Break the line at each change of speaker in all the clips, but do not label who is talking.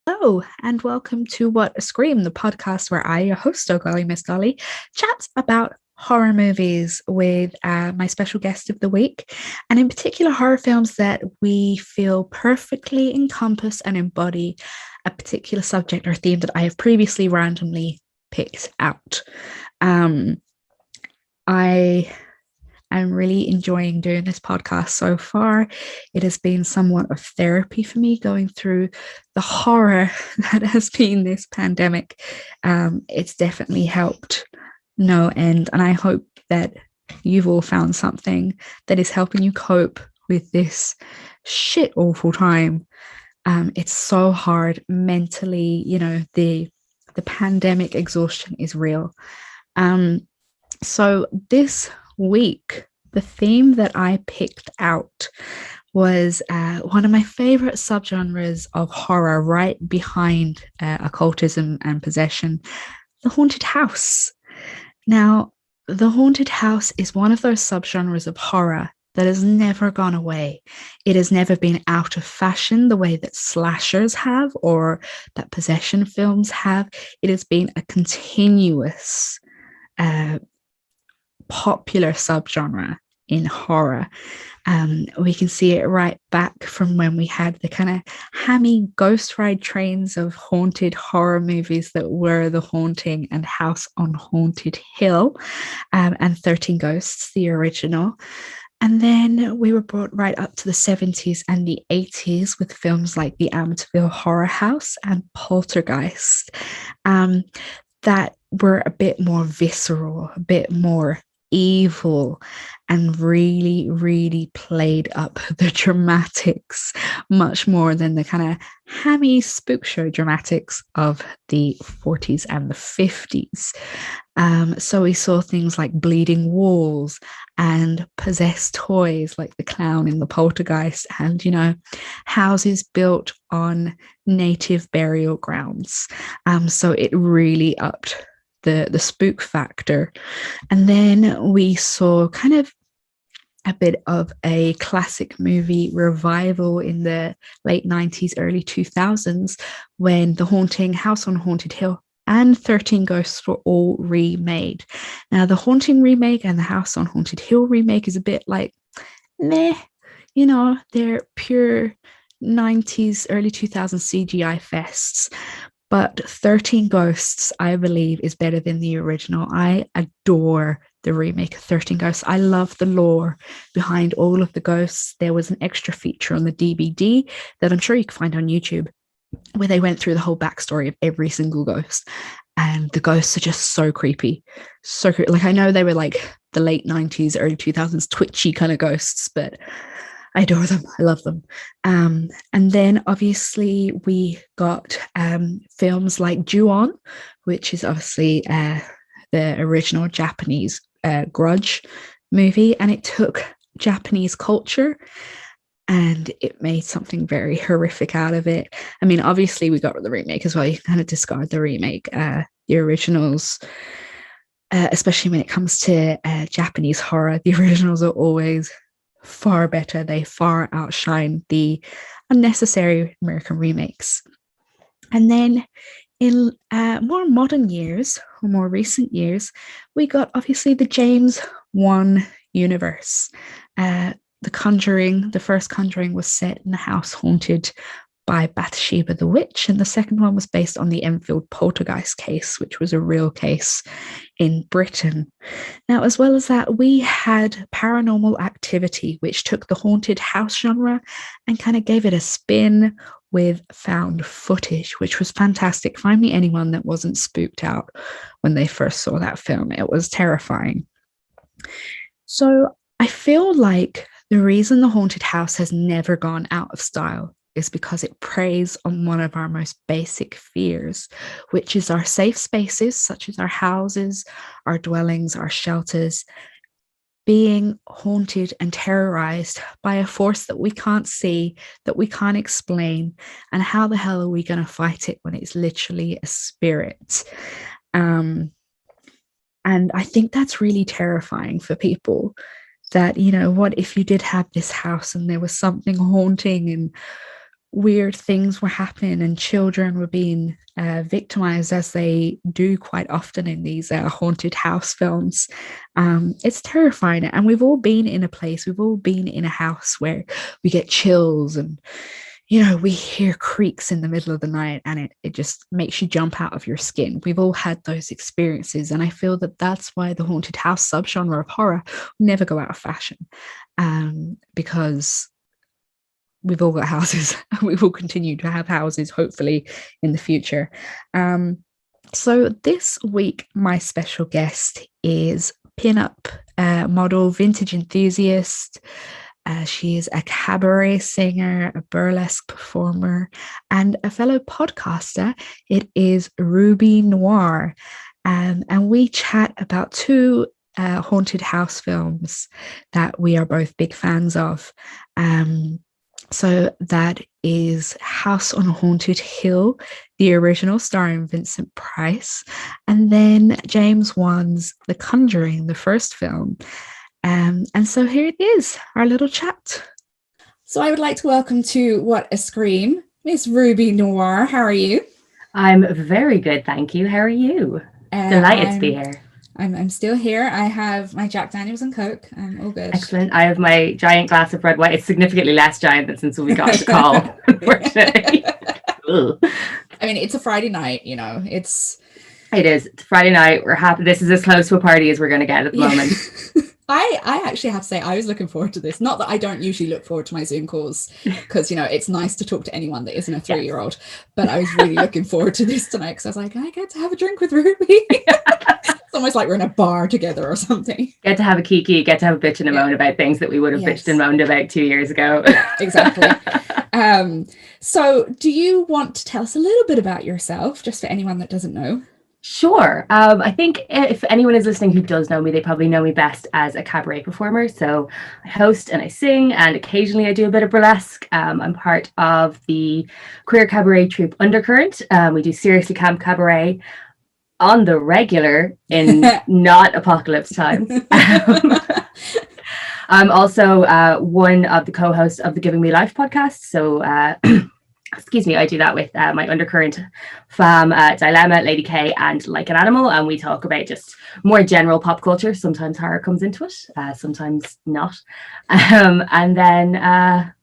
Hello, and welcome to What a Scream, the podcast where I, your host, Oh Golly Miss Dolly, chats about horror movies with my special guest of the week, and in particular horror films that we feel perfectly encompass and embody a particular subject or theme that I have previously randomly picked out. I'm really enjoying doing this podcast so far. It has been somewhat of therapy for me going through the horror that has been this pandemic. It's definitely helped no end. And I hope that you've all found something that is helping you cope with this shit awful time. It's so hard mentally, the pandemic exhaustion is real. So this week, the theme that I picked out was one of my favorite subgenres of horror, right behind occultism and possession, the haunted house. Now, the haunted house is one of those subgenres of horror that has never gone away. It has never been out of fashion the way that slashers have or that possession films have. It has been a continuous popular subgenre in horror. We can see it right back from when we had the kind of hammy ghost ride trains of haunted horror movies that were The Haunting and House on Haunted Hill, and 13 Ghosts, the original. And then we were brought right up to the 70s and the 80s with films like The Amityville Horror House and Poltergeist, that were a bit more visceral, a bit more evil, and really, really played up the dramatics much more than the kind of hammy spook show dramatics of the 40s and the 50s. So we saw things like bleeding walls and possessed toys like the clown in the Poltergeist, and houses built on native burial grounds. So it really upped the spook factor. And then we saw kind of a bit of a classic movie revival in the late 90s, early 2000s, when The Haunting, House on Haunted Hill, and 13 Ghosts were all remade. Now, the Haunting remake and the House on Haunted Hill remake is a bit like, meh, they're pure 90s, early 2000s CGI fests. But 13 Ghosts, I believe, is better than the original. I adore the remake of 13 Ghosts. I love the lore behind all of the ghosts. There was an extra feature on the DVD that I'm sure you can find on YouTube where they went through the whole backstory of every single ghost. And the ghosts are just so creepy. So creepy. Like, I know they were like the late 90s, early 2000s twitchy kind of ghosts, but I adore them. I love them. And then obviously we got films like Ju-on, which is obviously the original Japanese Grudge movie. And it took Japanese culture and it made something very horrific out of it. I mean, obviously we got the remake as well. You kind of discard the remake. The originals, especially when it comes to Japanese horror, the originals are always far better. They far outshine the unnecessary American remakes. And then in more modern years, or more recent years, we got obviously the James Wan universe. The Conjuring, the first Conjuring was set in a house haunted by Bathsheba the Witch, and the second one was based on the Enfield poltergeist case, which was a real case in Britain. Now, as well as that, we had Paranormal Activity, which took the haunted house genre and kind of gave it a spin with found footage, which was fantastic. Find me anyone that wasn't spooked out when they first saw that film. It was terrifying. So I feel like the reason the haunted house has never gone out of style is because it preys on one of our most basic fears, which is our safe spaces, such as our houses, our dwellings, our shelters, being haunted and terrorized by a force that we can't see, that we can't explain, and how the hell are we going to fight it when it's literally a spirit? And I think that's really terrifying for people, that, you know, what if you did have this house and there was something haunting and weird things were happening and children were being victimized, as they do quite often in these haunted house films. It's terrifying. And we've all been in a house where we get chills and, you know, we hear creaks in the middle of the night and it just makes you jump out of your skin. We've all had those experiences. And I feel that that's why the haunted house subgenre of horror will never go out of fashion, because we've all got houses. We will continue to have houses, hopefully, in the future. So this week, my special guest is pinup model, vintage enthusiast. She is a cabaret singer, a burlesque performer, and a fellow podcaster. It is Ruby Noir. And we chat about two haunted house films that we are both big fans of. So that is House on Haunted Hill, the original, starring Vincent Price, and then James Wan's The Conjuring, the first film. And so here it is, our little chat. So I would like to welcome to What a Scream, Miss Ruby Noir. How are you?
I'm very good, thank you. How are you? Delighted to be here.
I'm still here. I have my Jack Daniels and Coke. I'm all good.
Excellent. I have my giant glass of red wine. It's significantly less giant than since we got the call, unfortunately.
I mean, it's a Friday night, you know. It is.
It's Friday night. We're happy. This is as close to a party as we're going to get at the moment.
I actually have to say I was looking forward to this. Not that I don't usually look forward to my Zoom calls, because, you know, it's nice to talk to anyone that isn't a 3-year-old. But I was really looking forward to this tonight, because I was like, I get to have a drink with Ruby. It's almost like we're in a bar together or something.
Get to have a kiki, get to have a bitch and a moan about things that we would have bitched and moaned about 2 years ago.
Yeah, exactly. So do you want to tell us a little bit about yourself, just for anyone that doesn't know?
Sure. I think if anyone is listening who does know me, they probably know me best as a cabaret performer. So I host and I sing, and occasionally I do a bit of burlesque. I'm part of the queer cabaret troupe Undercurrent. We do Seriously Camp Cabaret on the regular in not apocalypse times. I'm also one of the co-hosts of the Giving Me Life podcast. So excuse me, I do that with my Undercurrent fam, Dilemma, Lady K, and Like an Animal, and we talk about just more general pop culture. Sometimes horror comes into it, sometimes not. And then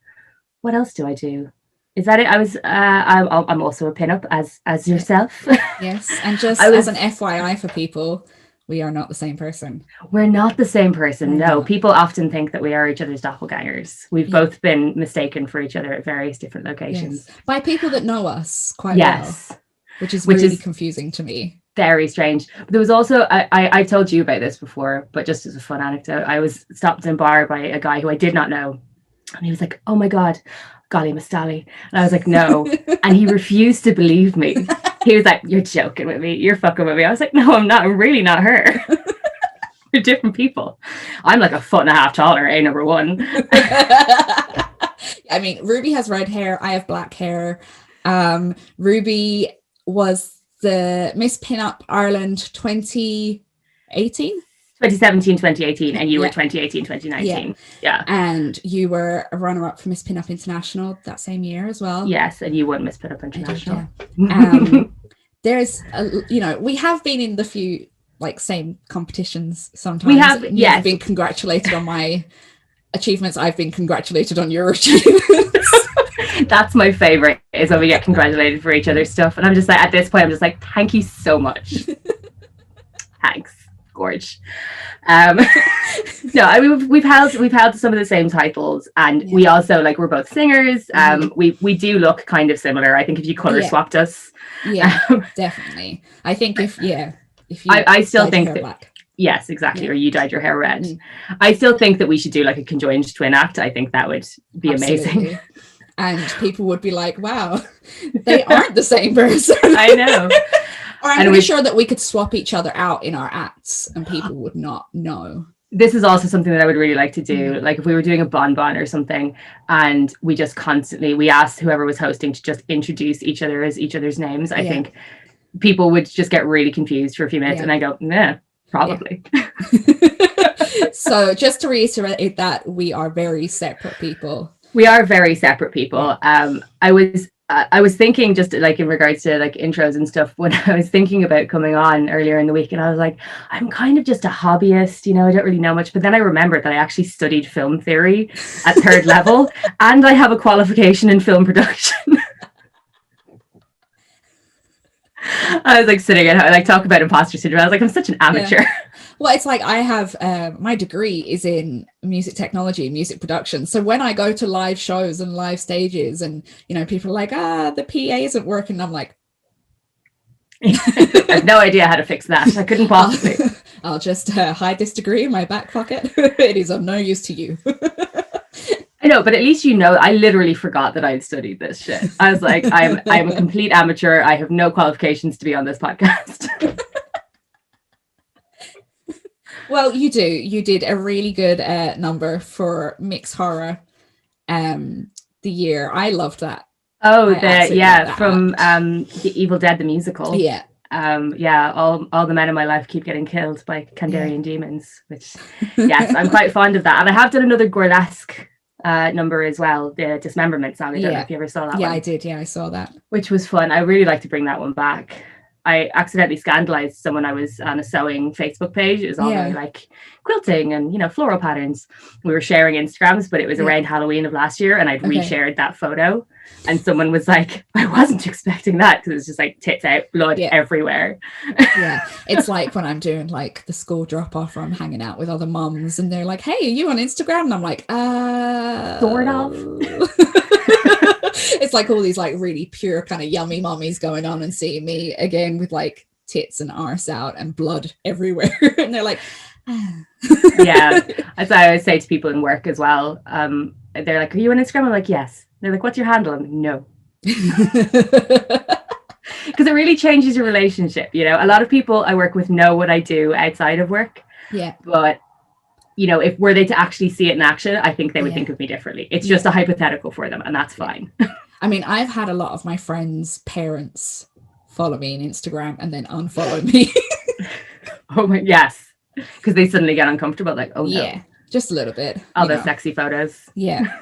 what else do I do? Is that it? I'm also a pinup as yourself.
Yes, and just as an FYI for people, we are not the same person.
We're not the same person. No, people often think that we are each other's doppelgangers. We've both been mistaken for each other at various different locations.
Yes. By people that know us quite well, which is really confusing to me.
Very strange. But there was also, I told you about this before, but just as a fun anecdote, I was stopped in a bar by a guy who I did not know. And he was like, "Oh my God, golly Miss Dolly." And I was like, "No." And he refused to believe me. He was like, "You're joking with me. You're fucking with me." I was like, "No, I'm not. I'm really not her." We're different people. I'm like 1.5 foot taller, number one.
I mean, Ruby has red hair. I have black hair. Ruby was the Miss Pinup Ireland 2018.
2017, 2018, and you were 2018, 2019. Yeah.
And you were a runner-up for Miss Pinup International that same year as well.
Yes, and you won Miss Pinup International.
There's, we have been in the few, same competitions sometimes.
We have, yes.
You've been congratulated on my achievements. I've been congratulated on your achievements.
That's my favorite, is when we get congratulated for each other's stuff. And I'm just like, at this point, I'm just like, thank you so much. Thanks. Gorge. No, I mean, we've held some of the same titles, and we also, we're both singers. We do look kind of similar. I think if you color swapped us,
definitely. I think if you
I still think that
black.
Yes, exactly. Or you dyed your hair red. I still think that we should do a conjoined twin act. I think that would be amazing.
And people would be like, wow, they aren't the same person.
I know.
Or I'm pretty sure that we could swap each other out in our acts and people would not know.
This is also something that I would really like to do. Like if we were doing a bonbon or something, and we just constantly, we asked whoever was hosting to just introduce each other as each other's names. I think people would just get really confused for a few minutes, and I go, nah, probably.
So just to reiterate that we are very separate people.
We are very separate people. I was thinking, just like in regards to like intros and stuff, when I was thinking about coming on earlier in the week, and I was like, I'm kind of just a hobbyist, you know, I don't really know much. But then I remembered that I actually studied film theory at third level, and I have a qualification in film production. I was like sitting at home, like talk about imposter syndrome. I was like, I'm such an amateur.
Well, it's like I have my degree is in music technology, music production. So when I go to live shows and live stages, and you know, people are like, the PA isn't working, I'm like,
I have no idea how to fix that. I couldn't possibly.
I'll just hide this degree in my back pocket. It is of no use to you.
I know, but at least you know, I literally forgot that I'd studied this shit. I was like, I'm a complete amateur. I have no qualifications to be on this podcast.
Well, you do. You did a really good number for mixed horror the year. I loved that.
Oh, from The Evil Dead, the musical.
Yeah.
All the men in my life keep getting killed by Kandarian demons, which, yes, I'm quite fond of that. And I have done another burlesque number as well, the Dismemberment Sally. I don't know if you ever saw that one.
Yeah, I did. Yeah, I saw that. Which
was fun. I really like to bring that one back. I accidentally scandalized someone. I was on a sewing Facebook page. It was all very like quilting and, you know, floral patterns. We were sharing Instagrams, but it was around Halloween of last year, and I'd reshared that photo. And someone was like, I wasn't expecting that, because it's just like tits out, blood everywhere.
It's like when I'm doing like the school drop off, or I'm hanging out with other mums, and they're like, hey, are you on Instagram? And I'm like,
sort of.
It's like all these like really pure kind of yummy mummies going on and seeing me again with like tits and arse out and blood everywhere. And they're like,
yeah. As I always say to people in work as well, they're like, are you on Instagram? I'm like, yes. They're like, what's your handle? I'm like, no. Because it really changes your relationship. You know, a lot of people I work with know what I do outside of work.
Yeah.
But you know, if were they to actually see it in action, I think they would think of me differently. It's just a hypothetical for them, and that's fine.
I mean, I've had a lot of my friends' parents follow me on Instagram and then unfollow me.
Oh my, yes. Because they suddenly get uncomfortable, like, oh no.
Yeah, just a little bit.
All those sexy photos.
Yeah.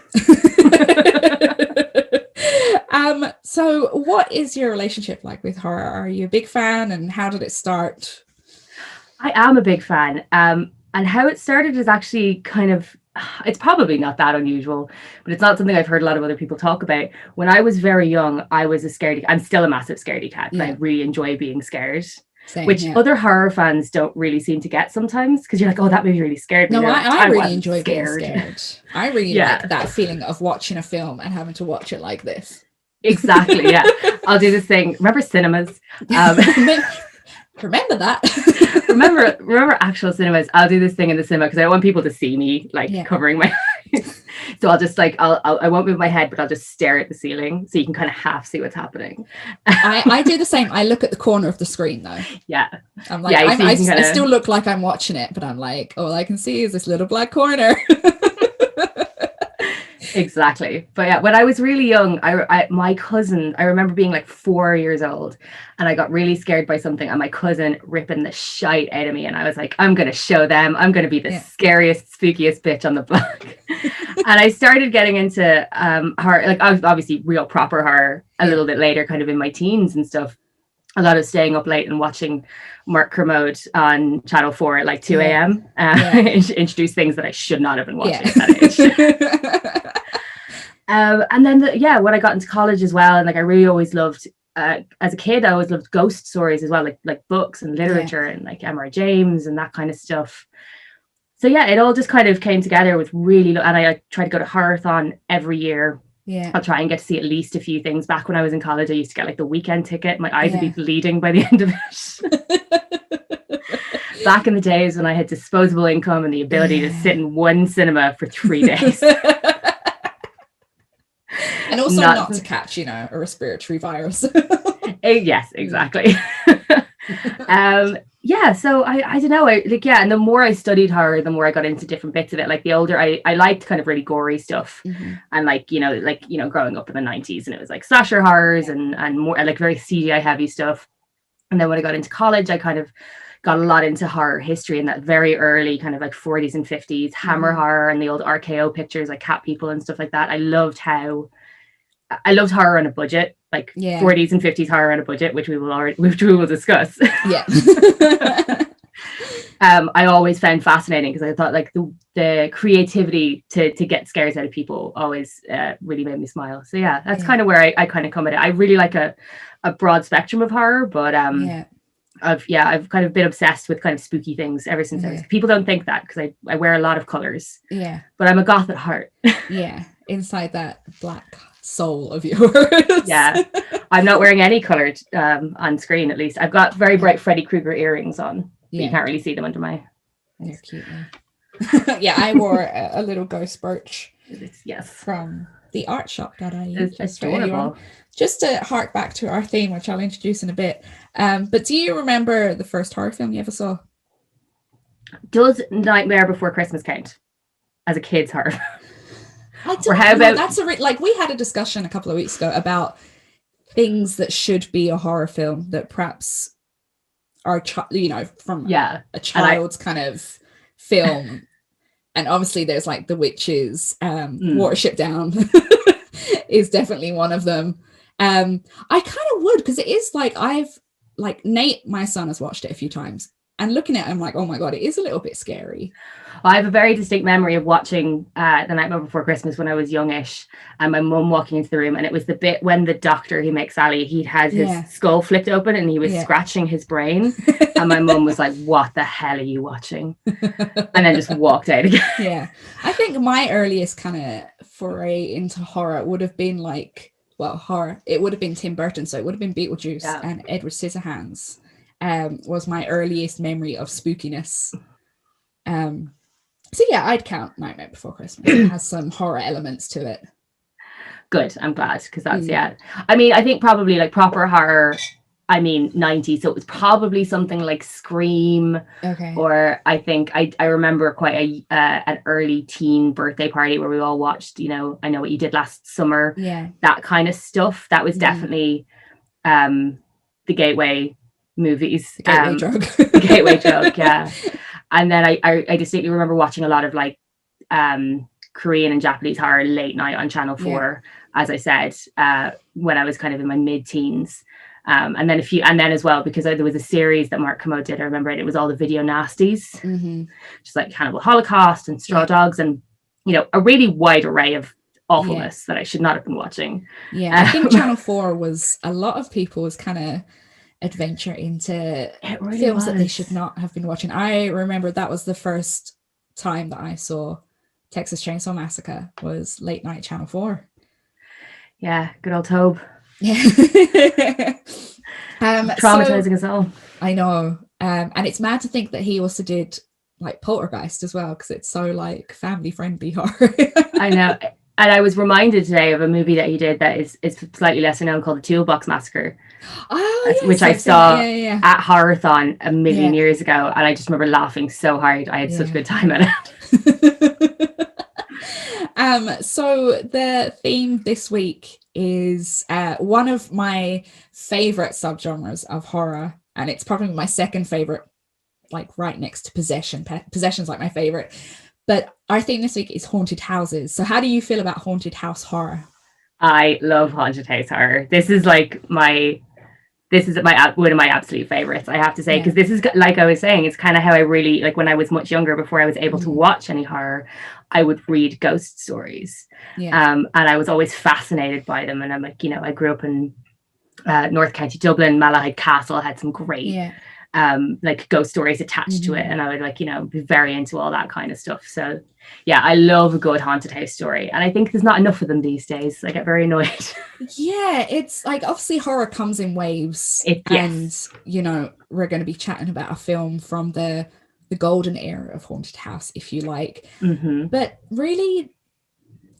So what is your relationship like with horror? Are you a big fan, and how did it start?
I am a big fan. And how it started is actually kind of, it's probably not that unusual, but it's not something I've heard a lot of other people talk about. When I was very young, I was a scaredy. I'm still a massive scaredy cat, and I really enjoy being scared. Which other horror fans don't really seem to get sometimes, because you're like, oh, that movie really scared me.
No,
like,
I really enjoy being scared. I really like that feeling of watching a film and having to watch it like this.
Exactly, yeah. I'll do this thing. Remember cinemas?
Remember that.
remember actual cinemas. I'll do this thing in the cinema because I don't want people to see me like covering my eyes. So I'll just like I won't move my head, but I'll just stare at the ceiling so you can kind of half see what's happening.
I do the same. I look at the corner of the screen though.
Yeah.
I'm like, I still look like I'm watching it, but I'm like, all I can see is this little black corner.
Exactly. But yeah, when I was really young, my cousin, I remember being like 4 years old, and I got really scared by something, and my cousin ripping the shite out of me, and I was like, I'm going to show them. I'm going to be the scariest, spookiest bitch on the block. And I started getting into horror, like obviously real proper horror a little bit later, kind of in my teens and stuff. A lot of staying up late and watching Mark Kermode on Channel 4 at like 2 a.m. Introduce things that I should not have been watching at that age. And then when I got into college as well, and like I really always loved as a kid, I always loved ghost stories as well, like books and literature and like M.R. James and that kind of stuff. So yeah, it all just kind of came together with really, and I try to go to Horrorthon every year. Yeah, I'll try and get to see at least a few things. Back when I was in college, I used to get like the weekend ticket. My eyes would be bleeding by the end of it. Back in the days when I had disposable income and the ability to sit in one cinema for 3 days.
And also not to catch, a respiratory virus.
Yes, exactly. Yeah, so I don't know, and the more I studied horror, the more I got into different bits of it. Like the older I liked kind of really gory stuff, and growing up in the 90s, and it was like slasher horrors and more like very CGI heavy stuff. And then when I got into college, I kind of got a lot into horror history in that very early kind of like 40s and 50s Hammer horror and the old RKO pictures like Cat People and stuff like that. I loved horror on a budget, like 40s and 50s horror on a budget, which we will discuss.
Yeah.
I always found fascinating because I thought like the creativity to get scares out of people always really made me smile. So yeah, that's kind of where I kind of come at it. I really like a broad spectrum of horror, but I've kind of been obsessed with kind of spooky things ever since. People don't think that because I wear a lot of colors.
Yeah.
But I'm a goth at heart.
Yeah. Inside that black soul of yours.
Yeah. I'm not wearing any colored on screen, at least. I've got very bright Freddy Krueger earrings on. But you can't really see them under my...
They're cute. Yeah, I wore a little ghost brooch.
Yes.
From the art shop.ie.
It's adorable.
Just to hark back to our theme, which I'll introduce in a bit. But do you remember the first horror film you ever saw?
Does Nightmare Before Christmas count as a kid's horror?
I don't know. That's we had a discussion a couple of weeks ago about things that should be a horror film that perhaps are from a child's kind of film. And obviously there's like The Witches, Watership Down is definitely one of them. I kind of would, because it is like Nate, my son, has watched it a few times, and looking at it, I'm like, oh my God, it is a little bit scary.
I have a very distinct memory of watching The Nightmare Before Christmas when I was youngish, and my mum walking into the room, and it was the bit when the doctor who makes Sally, he had his skull flipped open and he was scratching his brain, and my mum was like, what the hell are you watching? And then just walked out again.
Yeah. I think my earliest kind of foray into horror would have been horror. It would have been Tim Burton, so it would have been Beetlejuice and Edward Scissorhands. Was my earliest memory of spookiness. So yeah, I'd count Nightmare Before Christmas. It has some horror elements to it.
Good, I'm glad, because that's I mean, I think probably like proper horror, 90s, so it was probably something like Scream.
Okay.
Or I think I remember quite an early teen birthday party where we all watched, I Know What You Did Last Summer.
Yeah.
That kind of stuff. That was definitely the gateway movies.
The gateway drug.
The gateway drug, yeah. And then I distinctly remember watching a lot of like Korean and Japanese horror late night on Channel 4, as I said, when I was kind of in my mid-teens. And then as well, because there was a series that Mark Kermode did, I remember it was all the video nasties, just like Cannibal Holocaust and Straw Dogs, and a really wide array of awfulness that I should not have been watching.
Yeah, I think Channel 4 was, a lot of people's kind of adventure into films that they should not have been watching. I remember that was the first time that I saw Texas Chainsaw Massacre, was late night Channel 4.
Yeah, good old Tobe.
Yeah.
Traumatizing us all.
I know. And it's mad to think that he also did like Poltergeist as well, because it's so like family friendly horror.
I know. And I was reminded today of a movie that he did that is slightly lesser known, called The Toolbox Massacre.
Oh, yes,
which I saw at Horrorthon a million years ago, and I just remember laughing so hard. I had such a good time at it.
So the theme this week is one of my favorite subgenres of horror, and it's probably my second favorite, like right next to possession. Possession's like my favorite, but our theme this week is haunted houses. So how do you feel about haunted house horror?
I love haunted house horror. This is one of my absolute favorites, I have to say, because this is, like I was saying, it's kind of how I really, like, when I was much younger, before I was able to watch any horror, I would read ghost stories. And I was always fascinated by them. And I'm like, I grew up in North County Dublin. Malahide Castle had some great like ghost stories attached to it, and I would be very into all that kind of stuff. So yeah, I love a good haunted house story, and I think there's not enough of them these days. I get very annoyed.
Yeah, it's like, obviously horror comes in waves, and we're going to be chatting about a film from the golden era of haunted house, if you like. But really,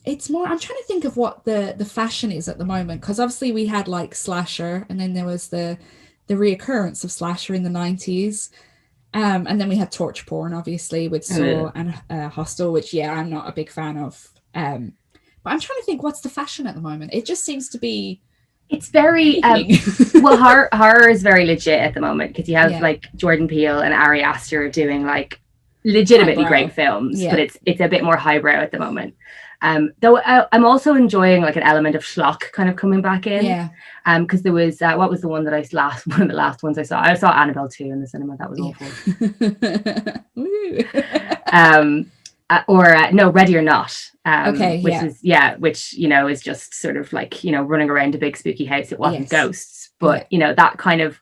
it's more, I'm trying to think of what the fashion is at the moment, because obviously we had like slasher, and then there was the reoccurrence of slasher in the 90s. And then we had torture porn, obviously, with Saw and Hostel, which, I'm not a big fan of. But I'm trying to think, what's the fashion at the moment? It just seems to be...
It's very... well, horror is very legit at the moment, because you have, like, Jordan Peele and Ari Aster doing, like, legitimately great films, but it's a bit more highbrow at the moment. Though I'm also enjoying like an element of schlock kind of coming back in. Because there was what was the one that one of the last ones I saw? I saw Annabelle 2 in the cinema. That was awful. No, Ready or Not. Which is just sort of like running around a big spooky house. It wasn't ghosts, but that kind of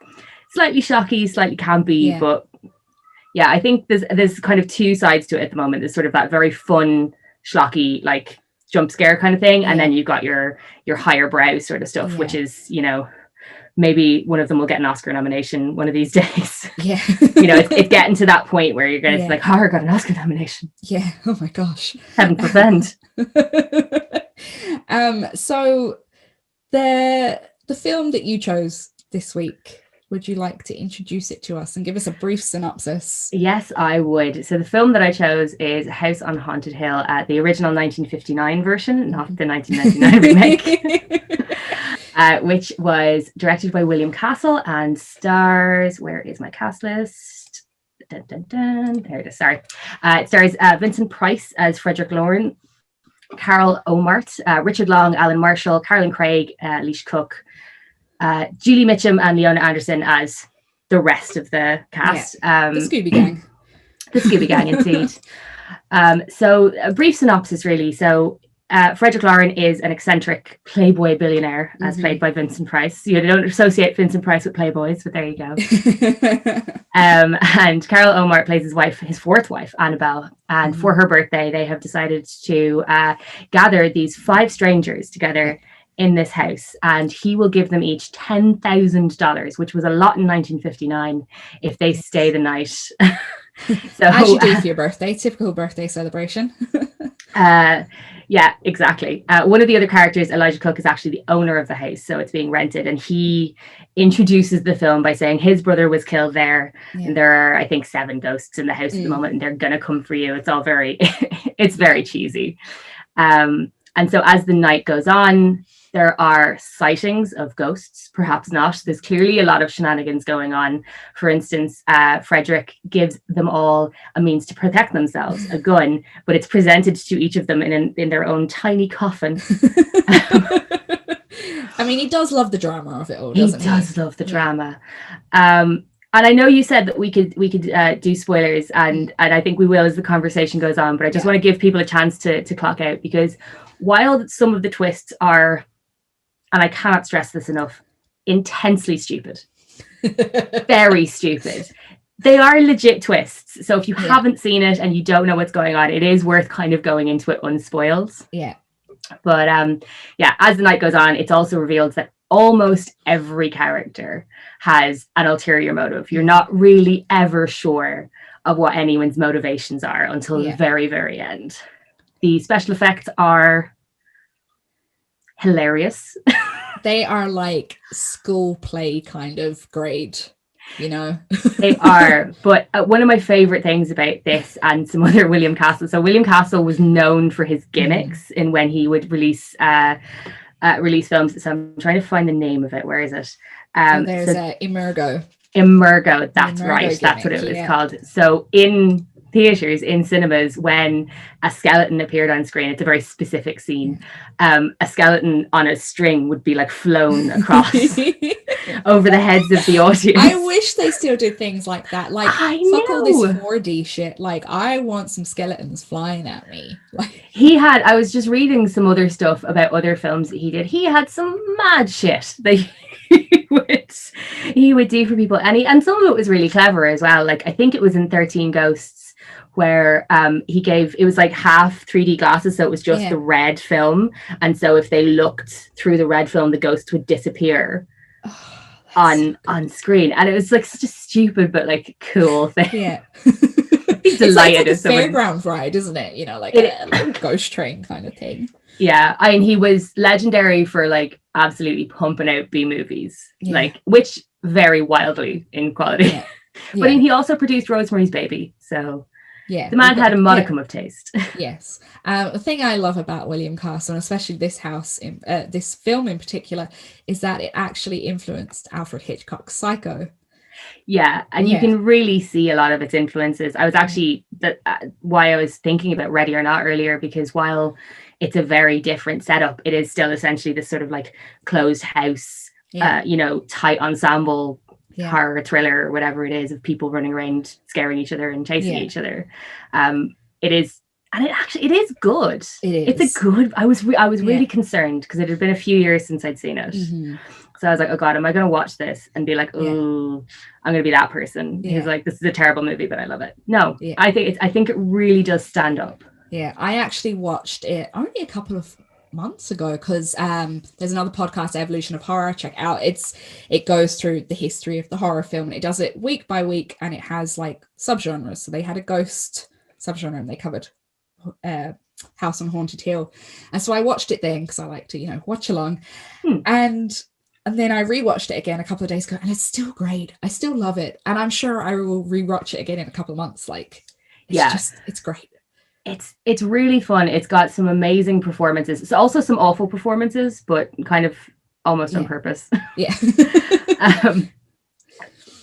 slightly shocky, slightly campy, but I think there's kind of two sides to it at the moment. There's sort of that very fun, schlocky, like jump scare kind of thing, and then you've got your higher brow sort of stuff, which is maybe one of them will get an Oscar nomination one of these days. It's getting to that point where you're going to like, horror got an Oscar nomination.
Oh my gosh,
heaven forfend.
So the film that you chose this week, would you like to introduce it to us and give us a brief synopsis?
Yes, I would. So the film that I chose is House on Haunted Hill, the original 1959 version, not the 1999 remake, which was directed by William Castle and stars, where is my cast list? Dun, dun, dun. There it is, sorry. It stars Vincent Price as Frederick Lauren, Carol Omart, Richard Long, Alan Marshall, Carolyn Craig, Leash Cook, Julie Mitchum and Leona Anderson as the rest of the cast.
The Scooby Gang.
The Scooby Gang, indeed. So a brief synopsis, really. So Frederick Lauren is an eccentric playboy billionaire, as played by Vincent Price. You don't associate Vincent Price with playboys, but there you go. And Carol Omar plays his fourth wife, Annabelle. And for her birthday, they have decided to gather these 5 strangers together in this house, and he will give them each $10,000, which was a lot in 1959, if they stay the night. So
as you do for your birthday, typical birthday celebration.
Exactly. One of the other characters, Elijah Cook, is actually the owner of the house, so it's being rented, and he introduces the film by saying his brother was killed there, and there are, I think, 7 ghosts in the house at the moment, and they're gonna come for you. It's all very it's very cheesy. And so as the night goes on, there are sightings of ghosts, perhaps not. There's clearly a lot of shenanigans going on. For instance, Frederick gives them all a means to protect themselves, a gun, but it's presented to each of them in their own tiny coffin.
I mean, he does love the drama of it all, doesn't he?
He does love the drama. And I know you said that we could do spoilers, and I think we will as the conversation goes on, but I just want to give people a chance to clock out, because while some of the twists are, and I cannot stress this enough, intensely stupid, very stupid, they are legit twists. So if you haven't seen it and you don't know what's going on, it is worth kind of going into it unspoiled. But as the night goes on, it's also revealed that almost every character has an ulterior motive. You're not really ever sure of what anyone's motivations are until the very, very end. The special effects are hilarious.
They are like school play kind of grade,
They are. But one of my favorite things about this and some other William Castle. So William Castle was known for his gimmicks in when he would release films. So I'm trying to find the name of it. Where is it?
There's Emergo.
Emergo, that's right.
Gimmick,
That's what it was called. So in theaters, in cinemas, when a skeleton appeared on screen, it's a very specific scene. A skeleton on a string would be like flown across over the heads of the audience.
I wish they still did things like that. Like, fuck all this 4D shit. Like, I want some skeletons flying at me. Like,
I was just reading some other stuff about other films that he did. He had some mad shit that he would do for people, and some of it was really clever as well. Like, I think it was in 13 Ghosts, where it was like half 3D glasses, so it was just the red film, and so if they looked through the red film, the ghost would disappear on screen, and it was like such a stupid but like cool thing. He's delighted.
It's like a fairground ride, isn't it? Like a ghost train kind of thing.
I mean, he was legendary for like absolutely pumping out B movies, like, which vary wildly in quality. But I mean, he also produced Rosemary's Baby, so
yeah,
the man had a modicum of taste.
Yes. The thing I love about William Castle, and especially this this film in particular, is that it actually influenced Alfred Hitchcock's Psycho.
Yeah, and you can really see a lot of its influences. I was actually why I was thinking about Ready or Not earlier, because while it's a very different setup, it is still essentially this sort of like closed house, tight ensemble horror thriller or whatever it is, of people running around scaring each other and chasing each other. It is, and it is good. It's a good. I was really concerned because it had been a few years since I'd seen it. So I was like, oh God, am I going to watch this and be like, oh, I'm going to be that person who's like, this is a terrible movie, but I love it. No, I think it really does stand up.
Yeah, I actually watched it only a couple of months ago because there's another podcast, Evolution of Horror. Check out. It goes through the history of the horror film, and it does it week by week, and it has like subgenres. So they had a ghost subgenre, and they covered House on Haunted Hill, and so I watched it then because I like to watch along, and then I rewatched it again a couple of days ago, and it's still great. I still love it, and I'm sure I will rewatch it again in a couple of months. Like, it's great.
It's really fun. It's got some amazing performances. It's also some awful performances, but kind of almost on purpose.
Yeah.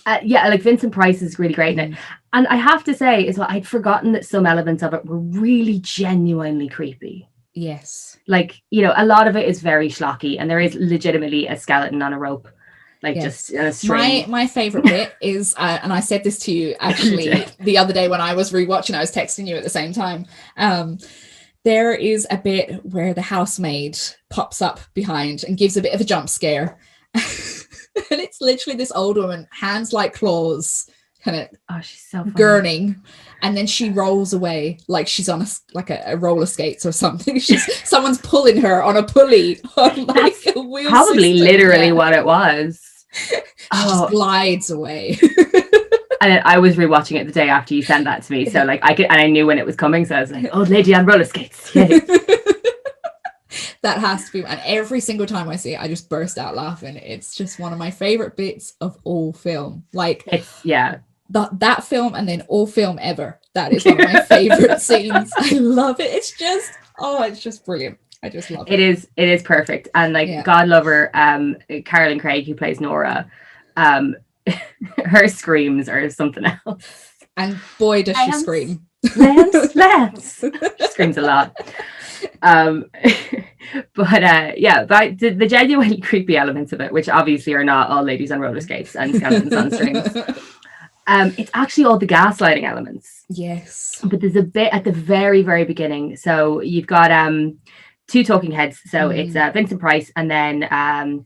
Like Vincent Price is really great in it. And I have to say as well, I'd forgotten that some elements of it were really genuinely creepy.
Yes.
Like, a lot of it is very schlocky, and there is legitimately a skeleton on a rope. Like just a string.
My favorite bit is, and I said this to you actually the other day when I was rewatching, I was texting you at the same time. There is a bit where the housemaid pops up behind and gives a bit of a jump scare. And it's literally this old woman, hands like claws, kind of
she's so funny.
gurning, and then she rolls away like she's on a roller skates or something. Someone's pulling her on a pulley on like a wheel
probably
system.
Literally what it was.
She just glides away.
And I was rewatching it the day after you sent that to me, so like I knew when it was coming, so I was like, old lady on roller skates. Yay.
That has to be, and every single time I see it I just burst out laughing. It's just one of my favorite bits of all film. Like, that film, and then all film ever. That is one of my favorite scenes. I love it. It's just brilliant. I just love it.
It is perfect. And like, God love her, Carolyn Craig, who plays Nora, her screams are something else.
And boy does she scream.
Lance. She screams a lot. But the genuinely creepy elements of it, which obviously are not all ladies on roller skates and skeletons on strings. It's actually all the gaslighting elements.
Yes.
But there's a bit at the very, very beginning. So you've got two talking heads. So it's Vincent Price and then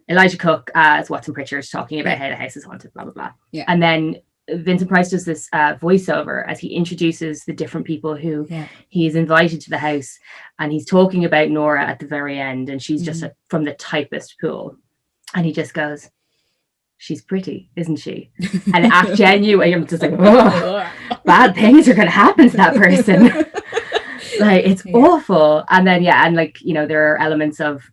Elijah Cook as Watson Pritchard talking about how the house is haunted, blah, blah, blah.
Yeah.
And then Vincent Price does this voiceover as he introduces the different people who he's invited to the house, and he's talking about Nora at the very end, and she's just from the typist pool, and he just goes, she's pretty, isn't she? And act genuine. I'm just like, oh, bad things are going to happen to that person. Like, it's awful. And then and like, there are elements of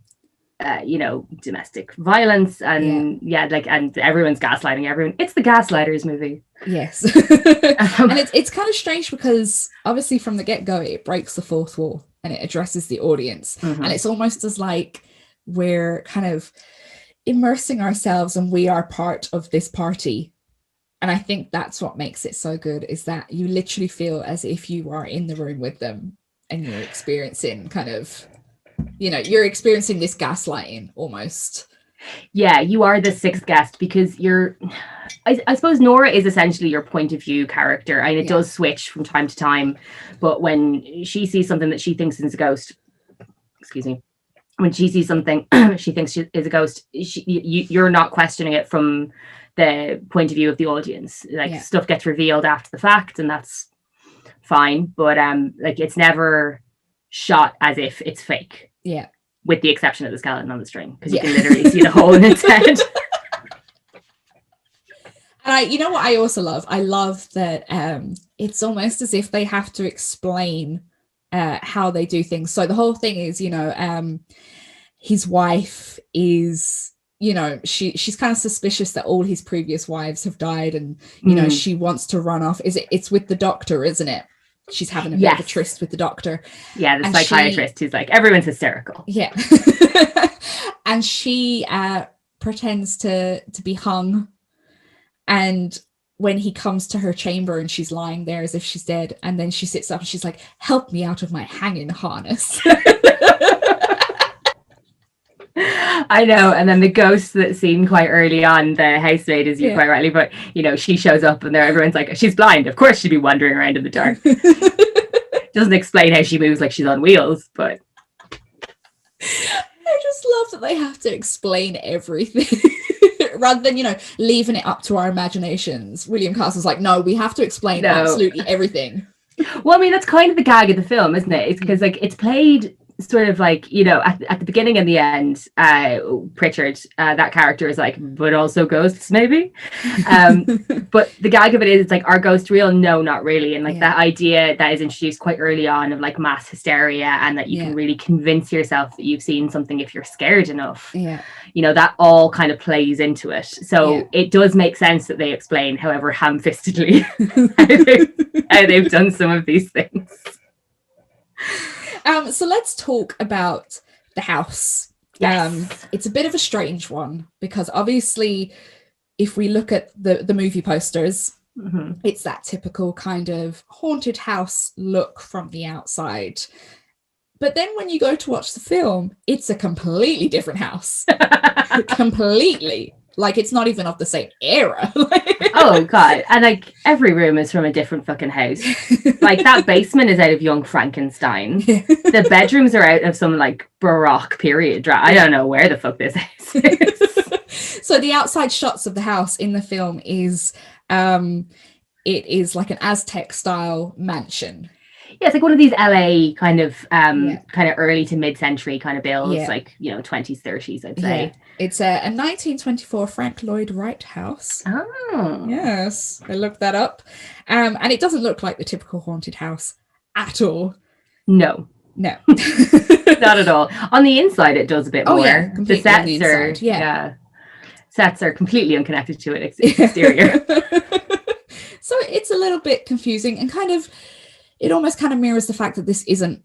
domestic violence and and everyone's gaslighting everyone. It's the Gaslighters movie.
Yes. And it's kind of strange because obviously from the get-go it breaks the fourth wall and it addresses the audience, and it's almost as like we're kind of immersing ourselves and we are part of this party. And I think that's what makes it so good, is that you literally feel as if you are in the room with them and you're experiencing you're experiencing this gaslighting almost.
Yeah, you are the sixth guest because I suppose Nora is essentially your point of view character, and it does switch from time to time. But when she sees something that she thinks is a ghost, when she sees something she thinks is a ghost, you're not questioning it from the point of view of the audience. Like, stuff gets revealed after the fact, and that's fine. But like, it's never shot as if it's fake.
Yeah.
With the exception of the skeleton on the string, because you can literally see the hole in its head.
And what I also love? I love that it's almost as if they have to explain how they do things. So the whole thing is, his wife is you know, she's kind of suspicious that all his previous wives have died, and you know, she wants to run off. It's with the doctor, isn't it? She's having a bit of a tryst with the doctor.
Yeah, the psychiatrist who's like, everyone's hysterical.
Yeah. And she pretends to be hung, and when he comes to her chamber and she's lying there as if she's dead, and then she sits up and she's like, help me out of my hanging harness.
I know. And then the ghost that's seen quite early on, the housemaid, as you quite rightly, but you know, she shows up and everyone's like, she's blind, of course she'd be wandering around in the dark. Doesn't explain how she moves like she's on wheels, but
I just love that they have to explain everything rather than, you know, leaving it up to our imaginations. William Castle's like, no, we have to explain absolutely everything.
Well, I mean, that's kind of the gag of the film, isn't it? It's because like it's played sort of like, you know, at the beginning and the end, Pritchard, that character is like, but also ghosts maybe. But the gag of it is, it's like, are ghosts real? No, not really. And like that idea that is introduced quite early on of like mass hysteria, and that you can really convince yourself that you've seen something if you're scared enough. Yeah. You know, that all kind of plays into it. So it does make sense that they explain, however ham-fistedly, how they've done some of these things.
So let's talk about the house. Yes. It's a bit of a strange one, because obviously if we look at the movie posters, it's that typical kind of haunted house look from the outside. But then when you go to watch the film, it's a completely different house. Completely. Like, it's not even of the same era.
Oh, God. And, like, every room is from a different fucking house. Like, that basement is out of Young Frankenstein. The bedrooms are out of some, like, Baroque period. I don't know where the fuck this is.
So the outside shots of the house in the film is, it is like an Aztec-style mansion.
Yeah, it's like one of these LA kind of early to mid-century kind of builds, like, you know, 20s, 30s, I'd say.
Yeah. It's a 1924 Frank Lloyd Wright house.
Oh.
Yes, I looked that up. And it doesn't look like the typical haunted house at all.
No. Not at all. On the inside, it does a bit more.
Yeah,
the sets sets are completely unconnected to its exterior.
So it's a little bit confusing, and kind of, it almost kind of mirrors the fact that this isn't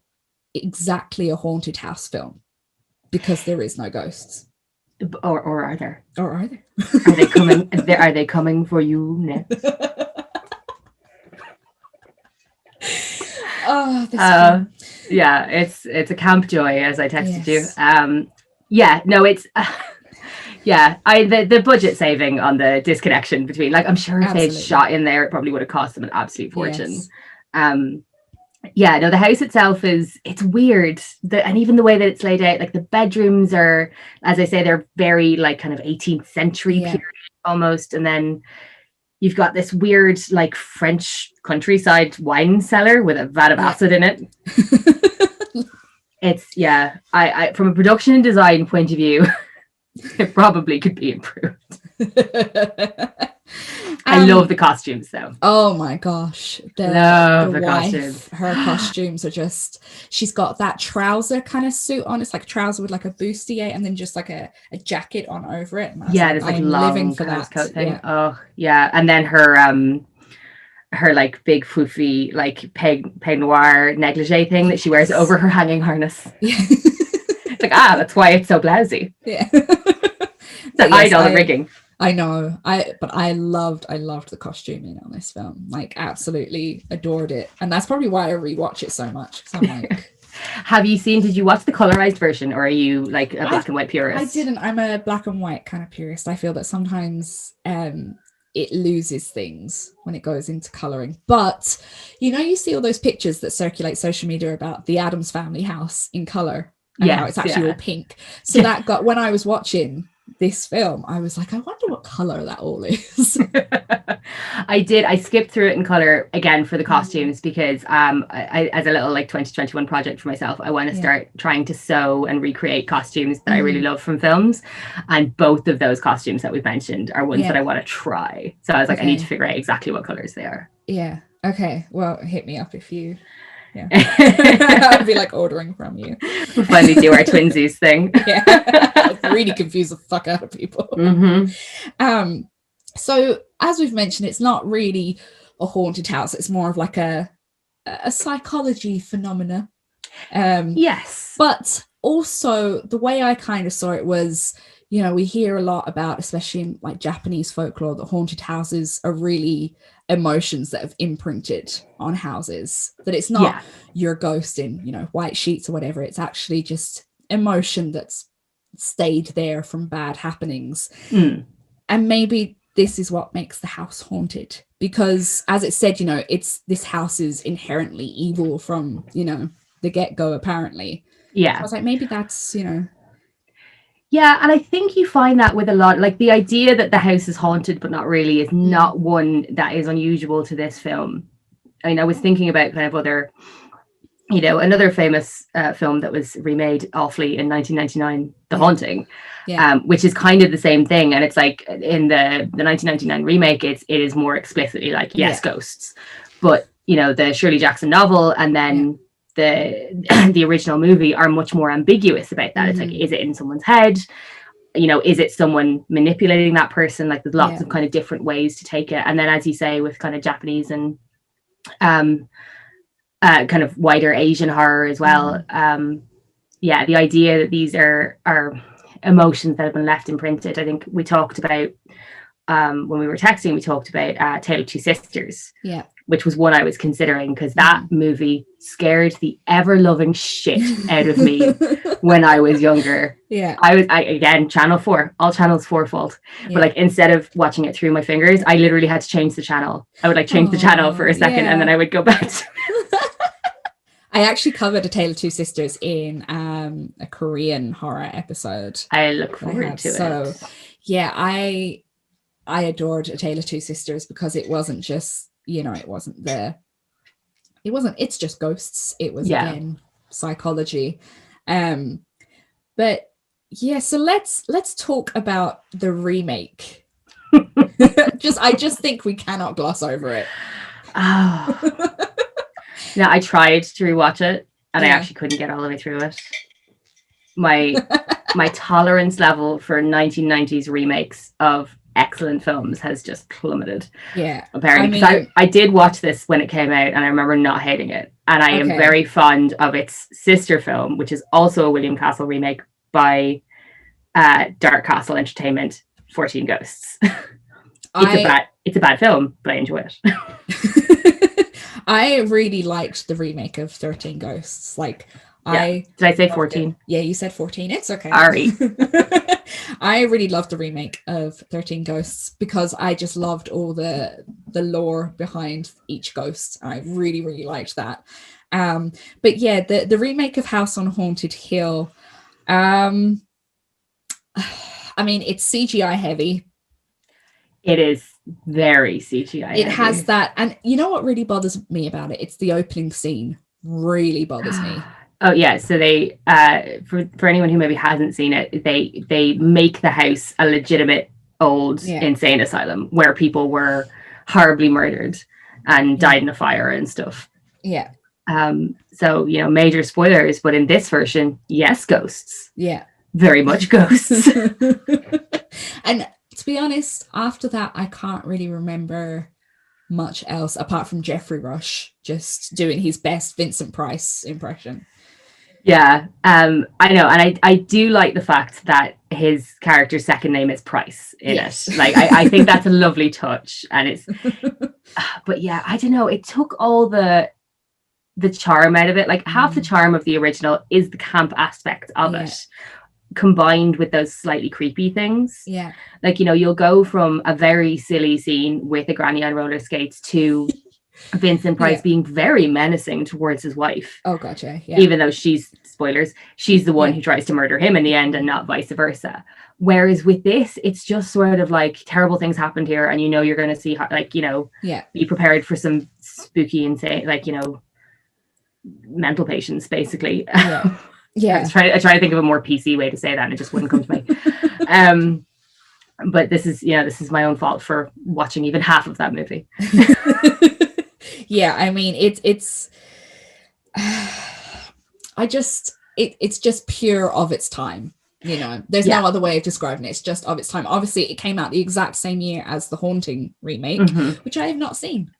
exactly a haunted house film, because there is no ghosts.
Or are there?
Or are there?
Are they coming? Are they coming for you next? Yeah, it's a camp joy, as I texted you. It's the budget saving on the disconnection between, like, I'm sure if they'd shot in there, it probably would have cost them an absolute fortune. The house itself it's weird, and even the way that it's laid out, like the bedrooms are, as I say, they're very like kind of 18th century period almost, and then you've got this weird like French countryside wine cellar with a vat of acid in it. It's I from a production and design point of view, it probably could be improved. I love the costumes though.
Oh my gosh. The wife, her costumes are just, she's got that trouser kind of suit on. It's like a trouser with like a bustier and then just like a jacket on over it.
There's like long living for that coat thing. Yeah. Oh yeah. And then her like big foofy like peg noir negligee thing that she wears over her hanging harness. It's like, that's why it's so blousy.
Yeah.
To hide all the rigging.
I know. I loved the costuming on this film. Like, absolutely adored it. And that's probably why I rewatch it so much. 'Cause I'm like,
did you watch the colorized version, or are you like a black and white purist?
I didn't. I'm a black and white kind of purist. I feel that sometimes it loses things when it goes into coloring. But you see all those pictures that circulate social media about the Addams Family house in color. And how it's actually all pink. So that got, when I was watching this film, I was like, I wonder what color that all is.
I skipped through it in color again for the costumes, because I as a little like 2021 project for myself, I want to start trying to sew and recreate costumes that I really love from films, and both of those costumes that we've mentioned are ones that I want to try. So I was like, I need to figure out exactly what colors they are.
Okay, well, hit me up if you I'll be like ordering from you.
We'll finally do our twinsies thing.
really confuse the fuck out of people.
Mm-hmm.
So as we've mentioned, it's not really a haunted house. It's more of like a psychology phenomena.
Yes.
But also the way I kind of saw it was, you know, we hear a lot about, especially in like Japanese folklore, that haunted houses are really emotions that have imprinted on houses, that it's not your ghost in, you know, white sheets or whatever. It's actually just emotion that's stayed there from bad happenings. And maybe this is what makes the house haunted, because as it said, you know, this house is inherently evil from, you know, the get-go, apparently. So I was like, maybe that's, you know.
Yeah, and I think you find that with a lot, like the idea that the house is haunted but not really is not one that is unusual to this film. I mean, I was thinking about kind of other, you know, another famous film that was remade awfully in 1999, The Haunting, which is kind of the same thing. And it's like in the 1999 remake, it is more explicitly like, yes, ghosts. But, you know, the Shirley Jackson novel and then the original movie are much more ambiguous about that. It's like, is it in someone's head? You know, is it someone manipulating that person? Like there's lots of kind of different ways to take it. And then, as you say, with kind of Japanese and kind of wider Asian horror as well. The idea that these are emotions that have been left imprinted. I think we talked about when we were texting, we talked about Tale of Two Sisters. Which was one I was considering, because that movie scared the ever-loving shit out of me when I was younger. I again, Channel 4, all channels 4 fault. But like, instead of watching it through my fingers, I literally had to change the channel. I would like change the channel for a second and then I would go back to
I actually covered A Tale of Two Sisters in a Korean horror episode.
I look forward to it.
So yeah, I adored A Tale of Two Sisters, because it wasn't just, you know, it's just ghosts. It was again psychology. But yeah, so let's talk about the remake. I just think we cannot gloss over it.
Now, I tried to rewatch it and I actually couldn't get all the way through it. My tolerance level for 1990s remakes of excellent films has just plummeted. Apparently, because I did watch this when it came out and I remember not hating it. And I am very fond of its sister film, which is also a William Castle remake by Dark Castle Entertainment, 14 Ghosts. It's a bad film, but I enjoy it.
I really liked the remake of 13 Ghosts. Like,
did I say 14?
Yeah, you said 14. It's okay.
Sorry.
I really loved the remake of 13 Ghosts because I just loved all the lore behind each ghost. I really, really liked that. But yeah, the remake of House on Haunted Hill, I mean, it's CGI heavy.
It is very CGI heavy.
It has that. And you know what really bothers me about it? It's the opening scene. Really bothers me.
Oh yeah, so they for anyone who maybe hasn't seen it, they make the house a legitimate old insane asylum where people were horribly murdered and died in a fire and stuff.
Yeah.
So, you know, major spoilers, but in this version, yes, ghosts.
Yeah.
Very much ghosts.
And to be honest, after that, I can't really remember much else apart from Jeffrey Rush just doing his best Vincent Price impression.
Yeah, I know, and I do like the fact that his character's second name is Price in it. Like, I think that's a lovely touch, and it's. But yeah, I don't know. It took all the charm out of it. Like half the charm of the original is the camp aspect of it, combined with those slightly creepy things.
Yeah,
like, you know, you'll go from a very silly scene with a granny on roller skates to Vincent Price being very menacing towards his wife.
Oh, gotcha. Yeah.
Even though she's the one who tries to murder him in the end and not vice versa. Whereas with this, it's just sort of like terrible things happened here, and you know you're going to see, like, you know, be prepared for some spooky, insane, like, you know, mental patients, basically.
Yeah.
I try to think of a more PC way to say that, and it just wouldn't come to me. But this is my own fault for watching even half of that movie.
Yeah, I mean, it's it's just pure of its time. You know, there's no other way of describing it. It's just of its time. Obviously, it came out the exact same year as The Haunting remake, which I have not seen.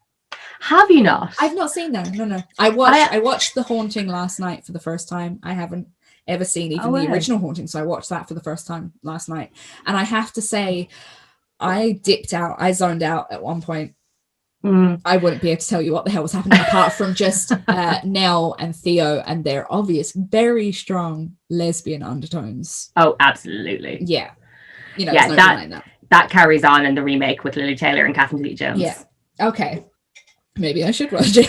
Have you not?
I've not seen that. No. I watched The Haunting last night for the first time. I haven't ever seen even the original Haunting, so I watched that for the first time last night. And I have to say, I dipped out. I zoned out at one point. I wouldn't be able to tell you what the hell was happening apart from just Nell and Theo and their obvious, very strong lesbian undertones.
Oh, absolutely.
Yeah. You know,
that carries on in the remake with Lily Taylor and Catherine Zeta-Jones.
Yeah. Okay. Maybe I should watch it.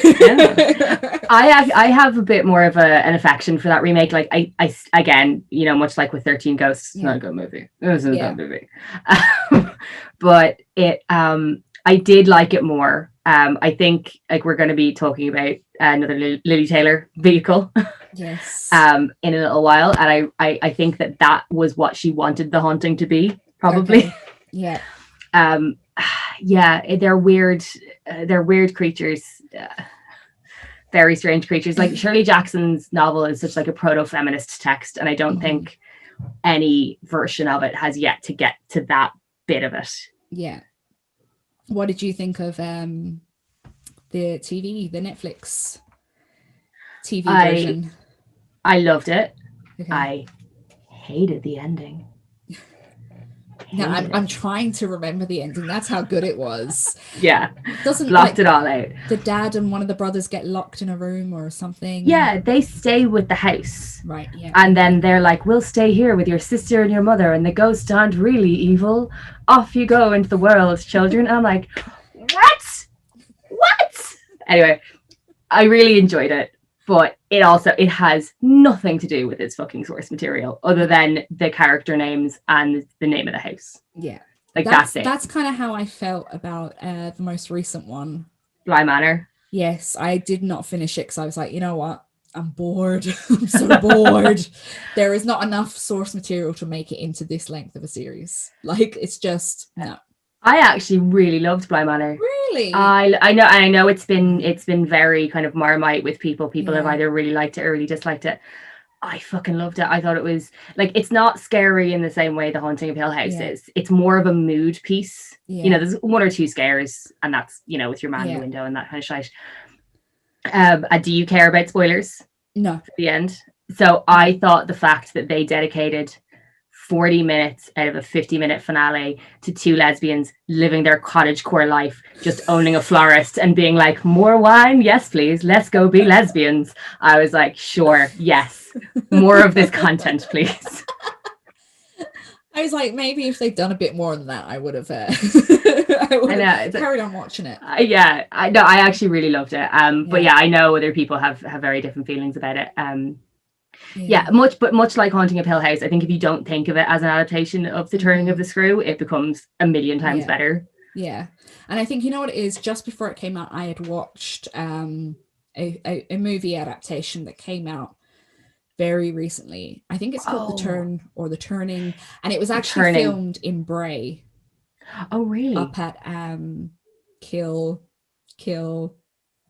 I have a bit more of an affection for that remake. Like I again, you know, much like with 13 Ghosts, it's not a good movie. It was a good movie. But it I did like it more. I think like we're going to be talking about another Lily Taylor vehicle
yes
in a little while, and I think that was what she wanted The Haunting to be, probably.
Okay.
Yeah. They're weird creatures, very strange creatures. Like Shirley Jackson's novel is such like a proto-feminist text, and I don't think any version of it has yet to get to that bit of it.
Yeah. What did you think of the Netflix TV version?
I loved it. Okay. I hated the ending.
No, I'm trying to remember the ending. That's how good it was.
Yeah. Blocked it all out.
The dad and one of the brothers get locked in a room or something.
Yeah, they stay with the house.
Right, yeah.
And then they're like, we'll stay here with your sister and your mother, and the ghosts aren't really evil. Off you go into the world, children. And I'm like, what? Anyway, I really enjoyed it. But it has nothing to do with its fucking source material other than the character names and the name of the house.
Yeah.
Like that's it.
That's kind of how I felt about the most recent one.
Bly Manor.
Yes, I did not finish it because I was like, you know what? I'm bored. I'm so bored. There is not enough source material to make it into this length of a series. Like, it's just, no.
I actually really loved Bly Manor.
Really?
I know it's been very kind of Marmite with people. People have either really liked it or really disliked it. I fucking loved it. I thought it was like, it's not scary in the same way The Haunting of Hill House is. It's more of a mood piece. Yeah. You know, there's one or two scares, and that's, you know, with your man in the window and that kind of shit. Do you care about spoilers?
No.
At the end. So I thought the fact that they dedicated 40 minutes out of a 50-minute finale to two lesbians living their cottagecore life, just owning a florist and being like, more wine? Yes, please. Let's go be lesbians. I was like, sure, yes. More of this content, please.
I was like, maybe if they'd done a bit more than that, I would have carried on watching it.
Yeah, I know. I actually really loved it. But yeah, I know other people have very different feelings about it. Much like Haunting of Hill House, I think if you don't think of it as an adaptation of The Turning of the Screw, it becomes a million times better.
Yeah. And I think, you know what it is, just before it came out, I had watched a movie adaptation that came out very recently. I think it's called The Turn or The Turning, and it was actually filmed in Bray.
Oh, really?
Up at Kill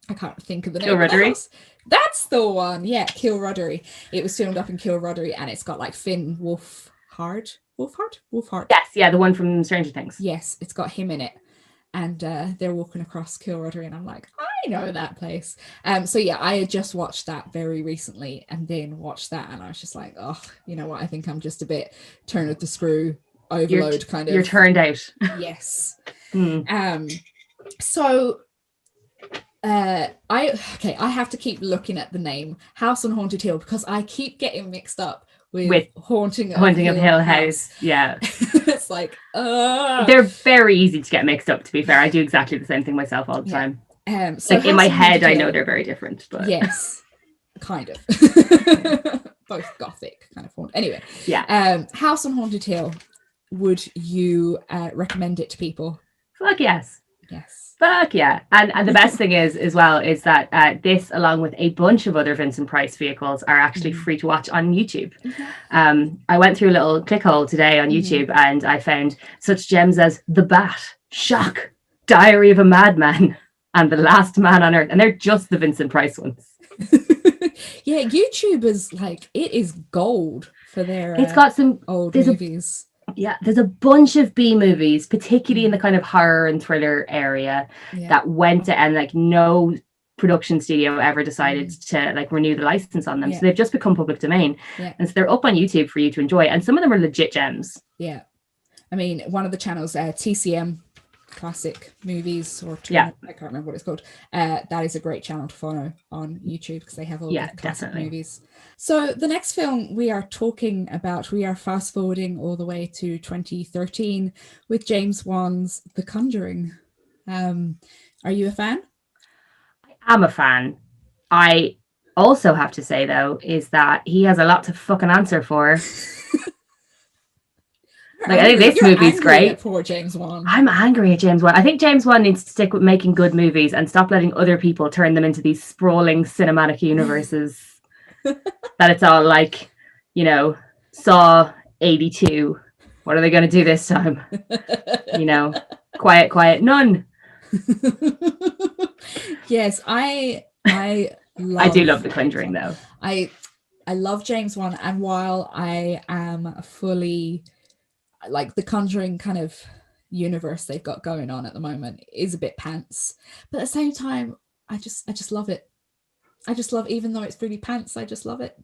I can't think of the name.
Kilruddery?
That's the one. Yeah, Kilruddery. It was filmed up in Kilruddery, and it's got like Finn Wolfhard.
Yes, yeah, the one from Stranger Things.
Yes, it's got him in it. And they're walking across Kilruddery, and I'm like, I know that place. So yeah, I had just watched that very recently, and then watched that, and I was just like, oh, you know what? I think I'm just a bit turn of the screw overload kind of.
You're turned out.
Yes. So I have to keep looking at the name House on Haunted Hill because I keep getting mixed up with Haunting of Hill House.
Yeah.
It's like
they're very easy to get mixed up, to be fair. I do exactly the same thing myself all the time. So like in my head I know they're very different, but
yes, kind of. Both gothic kind of haunt. Anyway, House on Haunted Hill, would you recommend it to people?
Fuck yes.
Yes.
Fuck yeah. And the best thing is that this, along with a bunch of other Vincent Price vehicles, are actually free to watch on YouTube. I went through a little clickhole today on YouTube and I found such gems as The Bat, Shock, Diary of a Madman, and The Last Man on Earth. And they're just the Vincent Price ones.
Yeah, YouTube is like, it is gold for their
it's got some
old movies.
There's a bunch of B movies, particularly in the kind of horror and thriller area, that went to, and like no production studio ever decided to like renew the license on them. So they've just become public domain. And so they're up on YouTube for you to enjoy. And some of them are legit gems.
Yeah. I mean, one of the channels, TCM Classic Movies, or I can't remember what it's called. That is a great channel to follow on YouTube because they have all the classic movies. So the next film we are talking about, we are fast forwarding all the way to 2013 with James Wan's The Conjuring. Are you a fan?
I am a fan. I also have to say though, is that he has a lot to fucking answer for. Like, I think this movie's great.
Poor James Wan.
I'm angry at James Wan. I think James Wan needs to stick with making good movies and stop letting other people turn them into these sprawling cinematic universes. That it's all like, you know, Saw 82. What are they going to do this time? You know, quiet, none.
Yes, I
do love The Conjuring though.
I love James Wan, and while I am fully like The Conjuring kind of universe they've got going on at the moment is a bit pants, but at the same time I just love it. I just love, even though it's really pants, I just love it.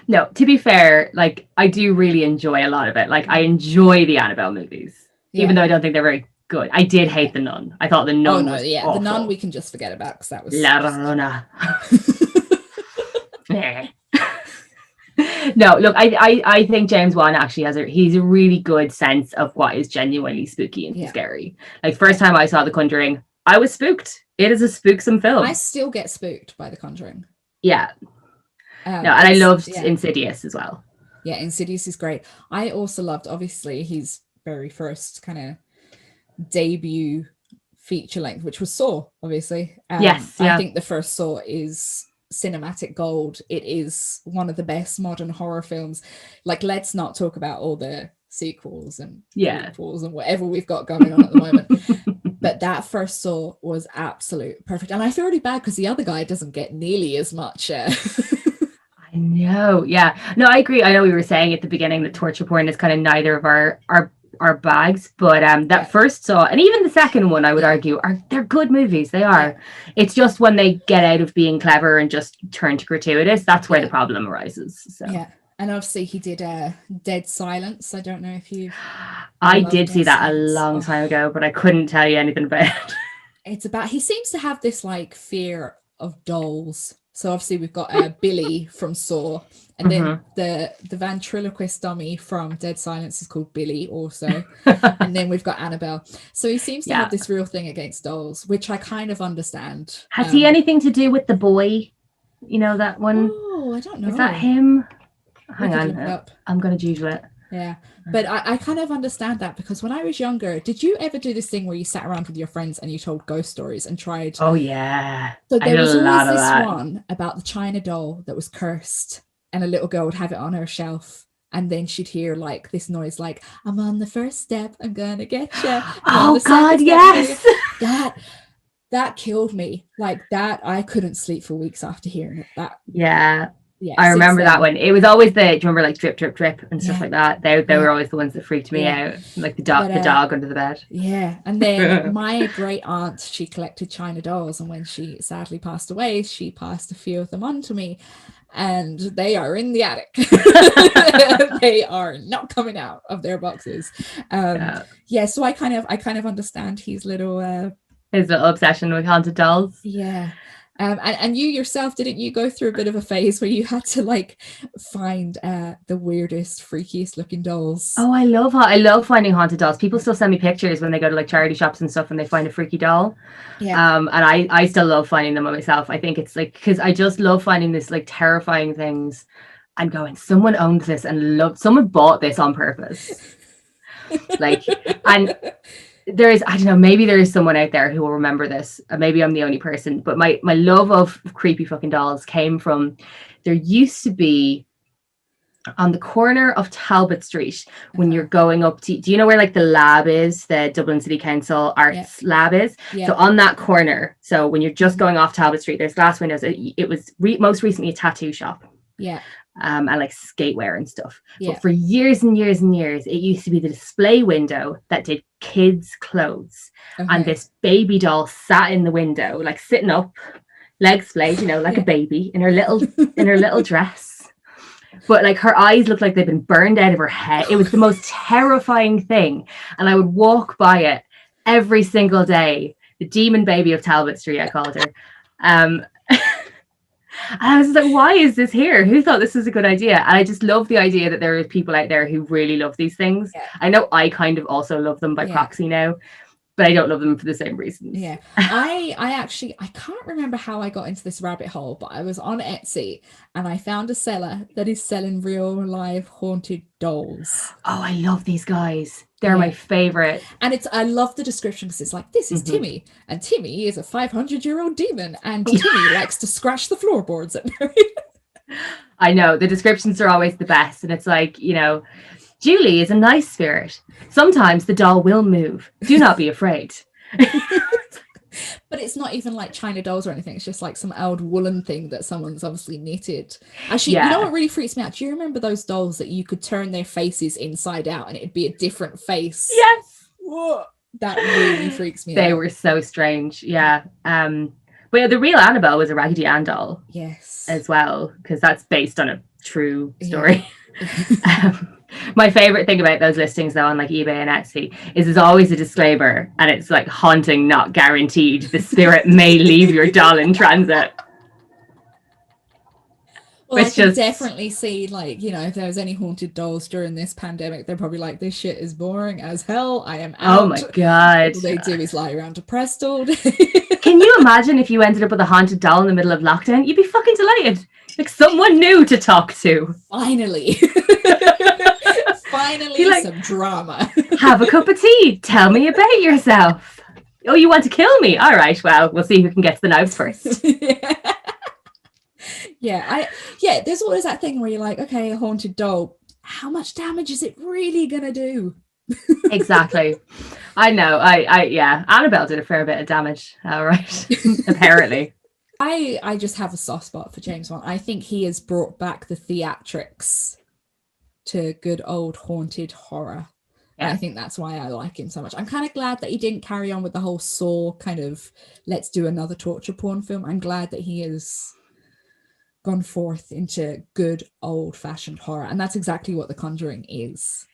No, to be fair, like I do really enjoy a lot of it. Like I enjoy the Annabelle movies, even though I don't think they're very good. I did hate The Nun. I thought The Nun was awful.
The Nun we can just forget about because that was
La Llorona. No, look, I think James Wan actually he's a really good sense of what is genuinely spooky and scary. Like first time I saw The Conjuring, I was spooked. It is a spooksome film.
I still get spooked by The Conjuring.
Yeah. And I loved Insidious as well.
Yeah, Insidious is great. I also loved, obviously, his very first kind of debut feature length, which was Saw, obviously. I think the first Saw is cinematic gold. It is one of the best modern horror films. Like, let's not talk about all the sequels and prequels and whatever we've got going on at the moment. But that first Saw was absolute perfect. And I feel really bad because the other guy doesn't get nearly as much. I
know. Yeah. No, I agree. I know we were saying at the beginning that torture porn is kind of neither of our bags, but that first Saw, and even the second one, I would argue, they're good movies. They are. It's just when they get out of being clever and just turn to gratuitous, that's where the problem arises. So.
Yeah. And obviously he did Dead Silence. I don't know if you...
I did see that a long time ago, but I couldn't tell you anything about it.
It's about... He seems to have this, like, fear of dolls. So obviously we've got Billy from Saw. And then the ventriloquist dummy from Dead Silence is called Billy also. And then we've got Annabelle. So he seems to have this real thing against dolls, which I kind of understand.
Has he anything to do with the boy? You know, that one?
Oh, I don't know.
Is that him? Hang on, I'm going to Google it.
Yeah, but I kind of understand that because when I was younger, did you ever do this thing where you sat around with your friends and you told ghost stories and tried?
Oh, yeah.
So there was always this one about the China doll that was cursed and a little girl would have it on her shelf. And then she'd hear like this noise, like, I'm on the first step, I'm going to get you.
Oh, God, yes.
That killed me. Like that, I couldn't sleep for weeks after hearing it.
Yeah, I remember that one. It was always do you remember like drip, drip, drip and stuff like that? They were always the ones that freaked me out. Like the dog under the bed.
Yeah. And then my great aunt, she collected China dolls, and when she sadly passed away, she passed a few of them on to me. And they are in the attic. They are not coming out of their boxes. So I kind of understand his little
obsession with haunted dolls.
Yeah. And you yourself, didn't you go through a bit of a phase where you had to like find the weirdest, freakiest looking dolls?
Oh, I love finding haunted dolls. People still send me pictures when they go to like charity shops and stuff and they find a freaky doll. Yeah. And I still love finding them myself. I think it's like, because I just love finding this like terrifying things and going, someone owned this and someone bought this on purpose. Like, and there is, I don't know, maybe there is someone out there who will remember this. Maybe I'm the only person, but my love of creepy fucking dolls came from, there used to be on the corner of Talbot Street when you're going up to, do you know where like the lab is, the Dublin City Council Arts lab is? So on that corner, so when you're just going off Talbot Street, there's glass windows. It was most recently a tattoo shop.
Yeah.
and like skatewear and stuff.
Yeah.
But for years and years and years, it used to be the display window that did kids' clothes.
Okay.
And this baby doll sat in the window, like sitting up, legs splayed, you know, like a baby in her little dress. But like her eyes looked like they'd been burned out of her head. It was the most terrifying thing. And I would walk by it every single day. The demon baby of Talbot Street, I called her. And I was like, why is this here? Who thought this was a good idea? And I just love the idea that there are people out there who really love these things. Yeah. I know I kind of also love them by proxy now, but I don't love them for the same reasons.
Yeah. I can't remember how I got into this rabbit hole, but I was on Etsy and I found a seller that is selling real live haunted dolls.
Oh, I love these guys. They're my favorite.
And I love the description because it's like, this is Timmy, and Timmy is a 500-year-old demon, and Timmy likes to scratch the floorboards at night.
I know, the descriptions are always the best. And it's like, you know, Julie is a nice spirit. Sometimes the doll will move. Do not be afraid.
But it's not even like China dolls or anything. It's just like some old woolen thing that someone's obviously knitted. Actually, you know what really freaks me out? Do you remember those dolls that you could turn their faces inside out and it'd be a different face?
Yes.
Whoa. That really freaks me out.
They were so strange. Yeah. But yeah, the real Annabelle was a Raggedy Ann doll.
Yes.
As well, because that's based on a true story. Yeah. My favorite thing about those listings though on like eBay and Etsy is there's always a disclaimer, and it's like haunting not guaranteed. The spirit may leave your doll in transit.
Well, I can definitely see, like, you know, if there was any haunted dolls during this pandemic, they're probably like, this shit is boring as hell. I am out.
Oh my god.
All they do is lie around depressed all day.
Can you imagine if you ended up with a haunted doll in the middle of lockdown? You'd be fucking delighted. Like someone new to talk to.
Finally. Finally, like, some drama.
Have a cup of tea. Tell me about yourself. Oh, you want to kill me? All right, well, we'll see who can get to the knives first.
Yeah, there's always that thing where you're like, okay, a haunted doll, how much damage is it really gonna do?
Exactly. I know. Yeah, Annabelle did a fair bit of damage. All right. Apparently.
I just have a soft spot for James Wan. I think he has brought back the theatrics to good old haunted horror. Yeah. And I think that's why I like him so much. I'm kind of glad that he didn't carry on with the whole Saw kind of let's do another torture porn film. I'm glad that he has gone forth into good old-fashioned horror, and that's exactly what The Conjuring is.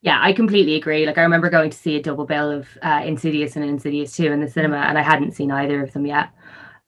Yeah, I completely agree. Like, I remember going to see a double bill of Insidious and Insidious 2 in the cinema, and I hadn't seen either of them yet.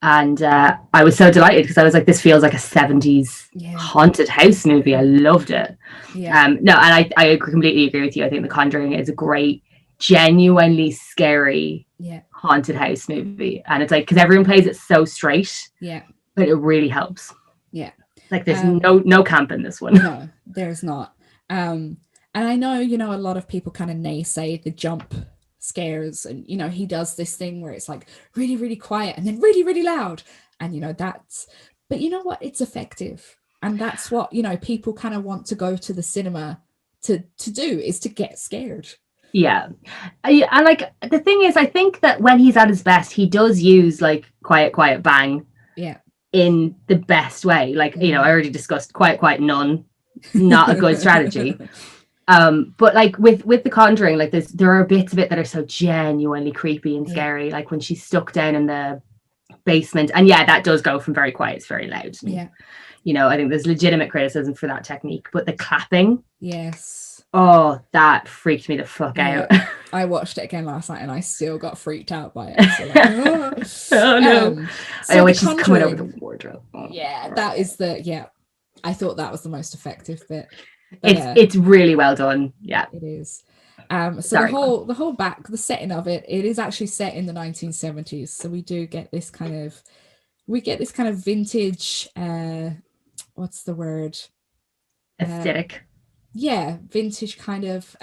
And I was so delighted because I was like, this feels like a 70s haunted house movie. I loved it. Yeah. No, and I completely agree with you. I think The Conjuring is a great, genuinely scary haunted house movie. And it's like, because everyone plays it so straight. Yeah. But it really helps. Yeah. Like there's no camp in this one.
No, there's not. And I know, you know, a lot of people kind of naysay the jump scares, and, you know, he does this thing where it's like really, really quiet and then really, really loud. And, you know, but you know what? It's effective. And that's what, you know, people kind of want to go to the cinema to do, is to get scared.
Yeah. And like, the thing is, I think that when he's at his best, he does use like quiet, quiet, bang. Yeah. In the best way. Like, you know, I already discussed quiet, none, not a good strategy. But like with The Conjuring, like there are bits of it that are so genuinely creepy and scary, like when she's stuck down in the basement, and that does go from very quiet to very loud. Yeah. You know, I think there's legitimate criticism for that technique, but the clapping, oh, that freaked me the fuck out.
I watched it again last night and I still got freaked out by it. So like,
oh no. I always just coming over the wardrobe.
That is I thought that was the most effective bit.
But, it's really well done. Yeah, it
is. So the whole the setting of it is actually set in the 1970s. So we get this kind of vintage, what's the word?
Aesthetic.
Vintage kind of,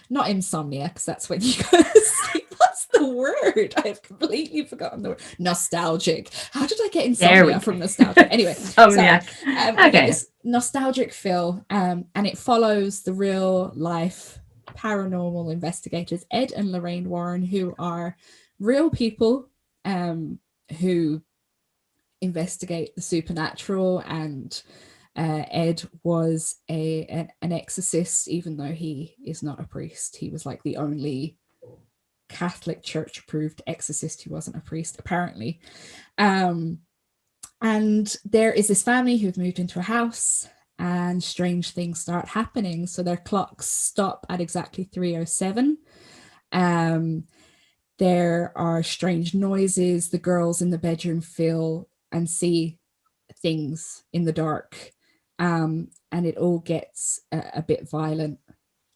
not insomnia, because that's when you go to sleep. What's the word? I've completely forgotten the word. Nostalgic. How did I get insomnia from nostalgia? Anyway, okay. This nostalgic feel, and it follows the real life paranormal investigators Ed and Lorraine Warren, who are real people who investigate the supernatural and Ed was an exorcist, even though he is not a priest. He was like the only Catholic Church approved exorcist who wasn't a priest, apparently. And there is this family who've moved into a house, and strange things start happening. So their clocks stop at exactly 3:07. There are strange noises. The girls in the bedroom feel and see things in the dark. And it all gets a bit violent,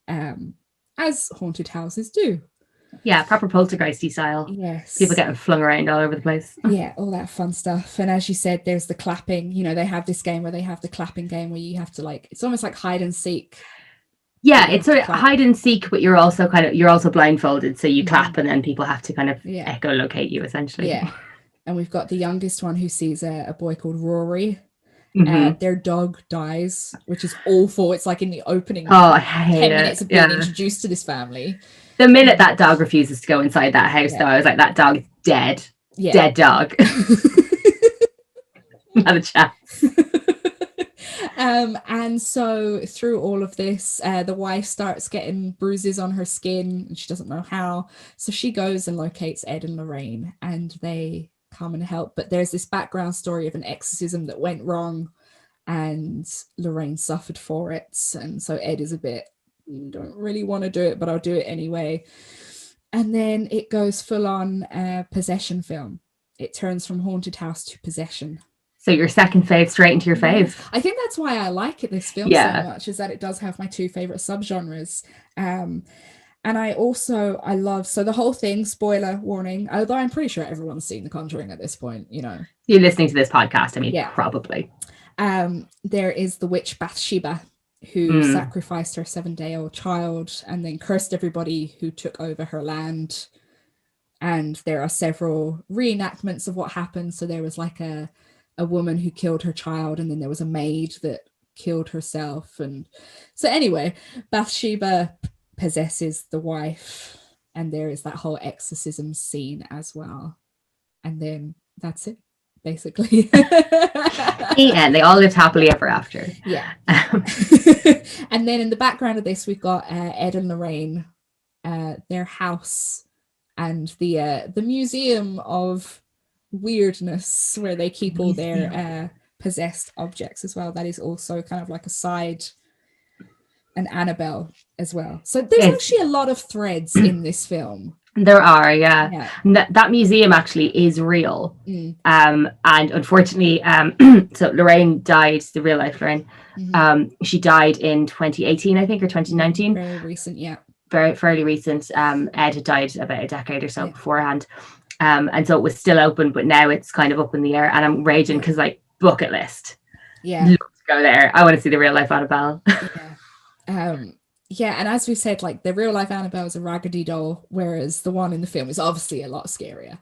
as haunted houses do.
Yeah, proper poltergeisty style.
Yes.
People getting flung around all over the place.
Yeah, all that fun stuff. And as you said, there's the clapping. You know, they have this game where they have the clapping game where you have to like, it's almost like hide and seek.
Yeah, it's sort of hide and seek, but you're also blindfolded, so you clap and then people have to kind of echolocate you, essentially.
Yeah. And we've got the youngest one who sees a boy called Rory. Their dog dies, which is awful. It's like in the opening 10 minutes of being introduced to this family.
The minute that dog refuses to go inside that house, though, I was like, that dog is dead. Yeah. Dead dog. Not a chance.
And so through all of this, the wife starts getting bruises on her skin and she doesn't know how. So she goes and locates Ed and Lorraine and they come and help. But there's this background story of an exorcism that went wrong and Lorraine suffered for it. And so Ed is a bit, don't really want to do it, but I'll do it anyway. And then it goes full on possession film. It turns from haunted house to possession.
So your second fave straight into your fave.
I think that's why I like this film so much, is that it does have my two favorite subgenres. And I love, so the whole thing, spoiler warning, although I'm pretty sure everyone's seen The Conjuring at this point, you know.
You're listening to this podcast, I mean, probably.
There is the witch Bathsheba, who sacrificed her 7-day-old child and then cursed everybody who took over her land. And there are several reenactments of what happened. So there was like a woman who killed her child, and then there was a maid that killed herself. And so anyway, Bathsheba possesses the wife, and there is that whole exorcism scene as well. And then that's it, basically.
And they all lived happily ever after.
Yeah. And then in the background of this, we've got Ed and Lorraine, their house, and the Museum of Weirdness, where they keep all their possessed objects as well. That is also kind of like a side, and Annabelle as well. So there's actually a lot of threads in this film.
There are, yeah. That museum actually is real. And unfortunately, so Lorraine died, the real life Lorraine. She died in 2018, I think, or 2019.
Very recent, yeah.
Fairly recent. Ed had died about a decade or so beforehand. And so it was still open, but now it's kind of up in the air. And I'm raging because, like, bucket list.
Yeah.
Love to go there. I want to see the real life Annabelle.
Yeah, and as we said, like, the real life Annabelle is a raggedy doll, whereas the one in the film is obviously a lot scarier.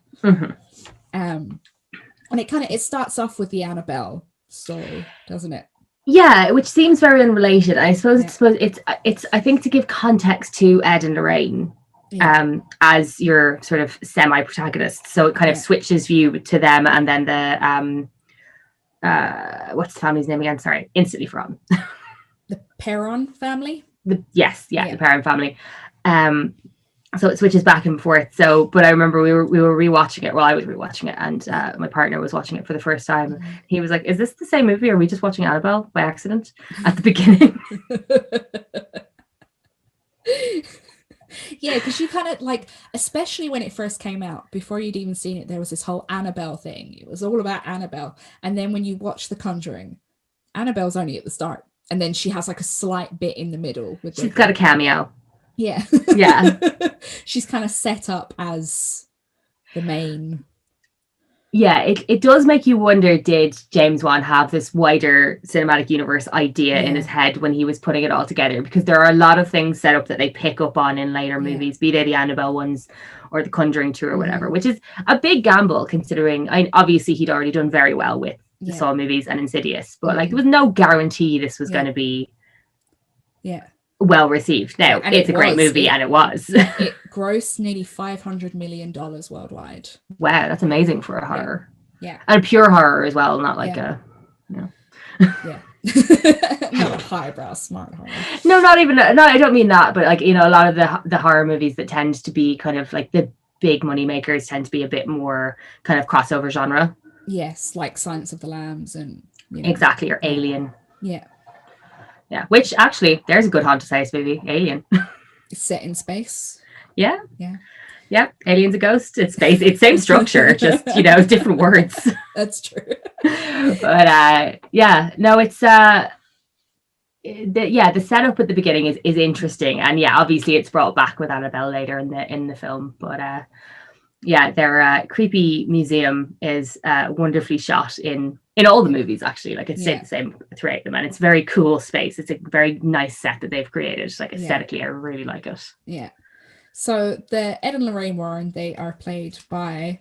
And it starts off with the Annabelle story, doesn't it?
Yeah, which seems very unrelated. I suppose it's I think to give context to Ed and Lorraine, as your sort of semi-protagonist. So it kind of switches view to them, and then the what's the family's name again? Sorry, instantly forgotten.
The Perron family.
The Perron family. So it switches back and forth. So, but I remember we were rewatching it. Well, I was rewatching it, and my partner was watching it for the first time. He was like, "Is this the same movie? Or are we just watching Annabelle by accident at the beginning?"
Yeah, because you kind of like, especially when it first came out, before you'd even seen it, there was this whole Annabelle thing. It was all about Annabelle, and then when you watch The Conjuring, Annabelle's only at the start. And then she has like a slight bit in the middle.
She's got a cameo.
Yeah.
Yeah.
She's kind of set up as the main.
Yeah, it does make you wonder, did James Wan have this wider cinematic universe idea in his head when he was putting it all together? Because there are a lot of things set up that they pick up on in later movies, be they the Annabelle ones or the Conjuring 2 or whatever, which is a big gamble considering, obviously he'd already done very well with the Saw movies and Insidious, but like there was no guarantee this was going to be well received. Now it's a great movie, and it was.
It grossed nearly $500 million worldwide.
Wow, that's amazing for a horror.
Yeah,
and a pure horror as well, not like a.
Yeah. Not a highbrow smart horror.
No, not even. No, I don't mean that. But like, you know, a lot of the horror movies that tend to be kind of like the big money makers tend to be a bit more kind of crossover genre.
Yes, like Silence of the Lambs and
exactly, or Alien.
Yeah.
Yeah, which actually, there's a good haunted house movie, Alien.
It's set in space.
Yeah.
Yeah.
Yeah, Alien's a ghost. It's space. It's same structure, just different words.
That's true.
But yeah, no, it's the setup at the beginning is interesting, and yeah, obviously it's brought back with Annabelle later in the film. But yeah, their creepy museum is wonderfully shot in all the movies, actually. Like, it's the same throughout them, and it's very cool space. It's a very nice set that they've created. Like, aesthetically, I really like it.
Yeah. So the Ed and Lorraine Warren, they are played by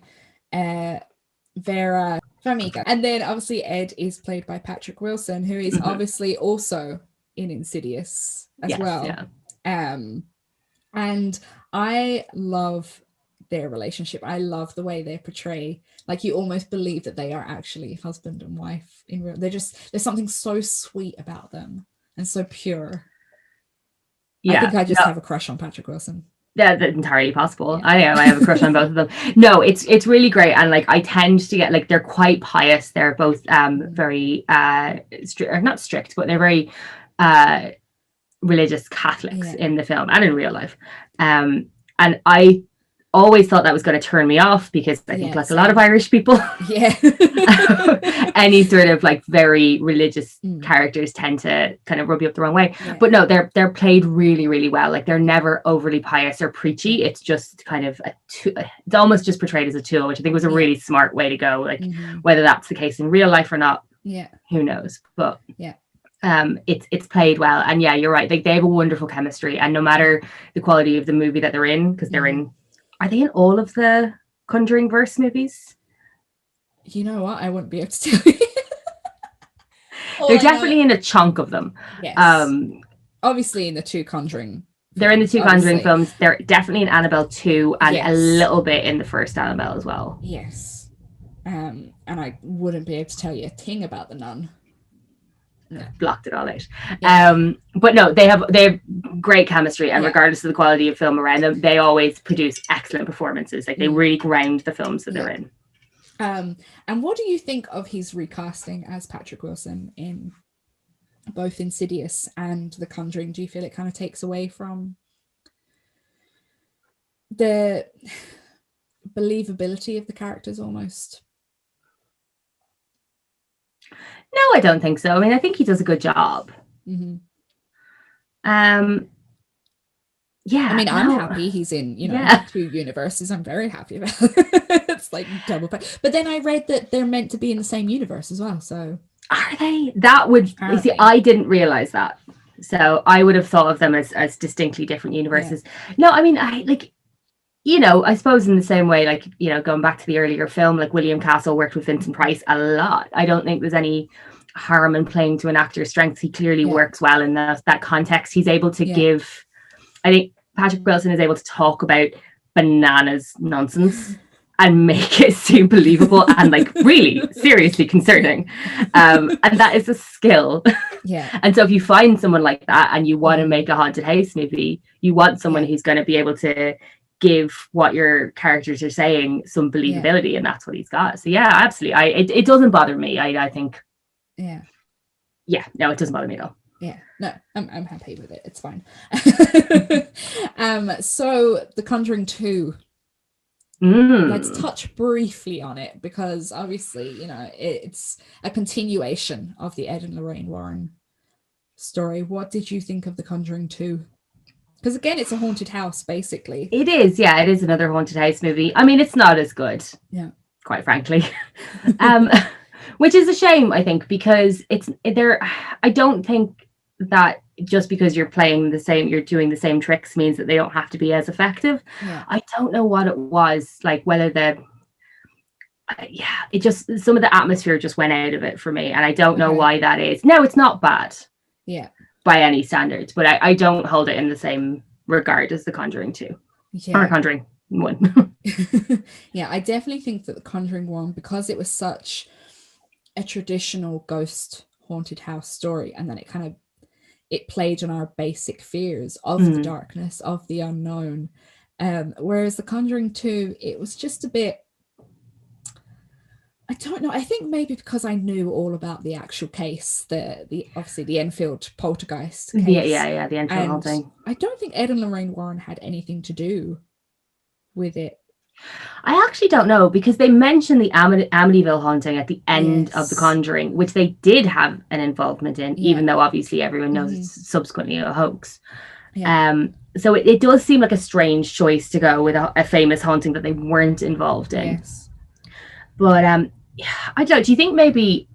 Vera, Farmiga, and then obviously Ed is played by Patrick Wilson, who is obviously also in Insidious as well. Yeah. And I love their relationship. I love the way they portray, like, you almost believe that they are actually husband and wife in real. There's something so sweet about them and so pure. I think I just have a crush on Patrick Wilson.
Yeah, that's entirely possible. I have a crush on both of them. No, it's really great, and like, I tend to get, like, they're quite pious. They're both very not strict, but they're very religious Catholics in the film and in real life. And I always thought that was going to turn me off, because I think, like a lot of Irish people, any sort of like very religious characters tend to kind of rub you up the wrong way. But no, they're played really, really well. Like, they're never overly pious or preachy. It's just kind of it's almost just portrayed as a tool, which I think was a really smart way to go. Like, whether that's the case in real life or not, who knows? But it's played well, and yeah, you're right. Like, they have a wonderful chemistry, and no matter the quality of the movie that they're in, because they're in. Are they in all of the Conjuring verse movies? You know what? I wouldn't be able to tell you. They're definitely in a chunk of them. Yes. Obviously in the two Conjuring. They're in the two Conjuring films. They're definitely in Annabelle 2 and a little bit in the first Annabelle as well. Yes. And I wouldn't be able to tell you a thing about the Nun. No. Blocked it all out. But no, they have great chemistry, and regardless of the quality of film around them, they always produce excellent performances. Like, they really ground the films that they're in. And what do you think of his recasting as Patrick Wilson in both Insidious and The Conjuring? Do you feel it kind of takes away from the believability of the characters almost? No, I don't think so. I mean, I think he does a good job. Yeah. I mean, I'm happy he's in, two universes. I'm very happy about it. It's like double pay. But then I read that they're meant to be in the same universe as well. So are they? That would you see, I didn't realize that. So I would have thought of them as distinctly different universes. Yeah. No, I mean, I suppose in the same way, like, going back to the earlier film, like William Castle worked with Vincent Price a lot. I don't think there's any harm in playing to an actor's strengths. He clearly works well in that context. He's able to give, I think Patrick Wilson is able to talk about bananas nonsense and make it seem believable and like really seriously concerning. And that is a skill. Yeah. And so if you find someone like that and you want to make a haunted house movie, you want someone who's going to be able to give what your characters are saying some believability, and that's what he's got. So yeah, absolutely. It doesn't bother me. I think. Yeah. No, it doesn't bother me at all. Yeah, no, I'm happy with it. It's fine. So The Conjuring 2. Let's touch briefly on it, because obviously, it's a continuation of the Ed and Lorraine Warren story. What did you think of The Conjuring 2? Because again, it's a haunted house, basically. It is, yeah. It is another haunted house movie. I mean, it's not as good, quite frankly. Which is a shame, I think, because I don't think that just because you're doing the same tricks means that they don't have to be as effective. Yeah. I don't know what it was, like whether it just, some of the atmosphere just went out of it for me, and I don't know why that is. No, it's not bad. Yeah. By any standards, but I don't hold it in the same regard as The Conjuring 2 or Conjuring 1. Yeah, I definitely think that The Conjuring 1, because it was such a traditional ghost
haunted house story, and then it played on our basic fears of the darkness, of the unknown. Whereas The Conjuring 2, it was just a bit, I don't know, I think maybe because I knew all about the actual case, the obviously the Enfield poltergeist case.
The Enfield haunting.
I don't think Ed and Lorraine Warren had anything to do with it.
I actually don't know, because they mentioned the Amityville haunting at the end of The Conjuring, which they did have an involvement in, even though obviously everyone knows it's subsequently a hoax. So it does seem like a strange choice to go with a famous haunting that they weren't involved in.
Yes.
But I don't. Do you think maybe,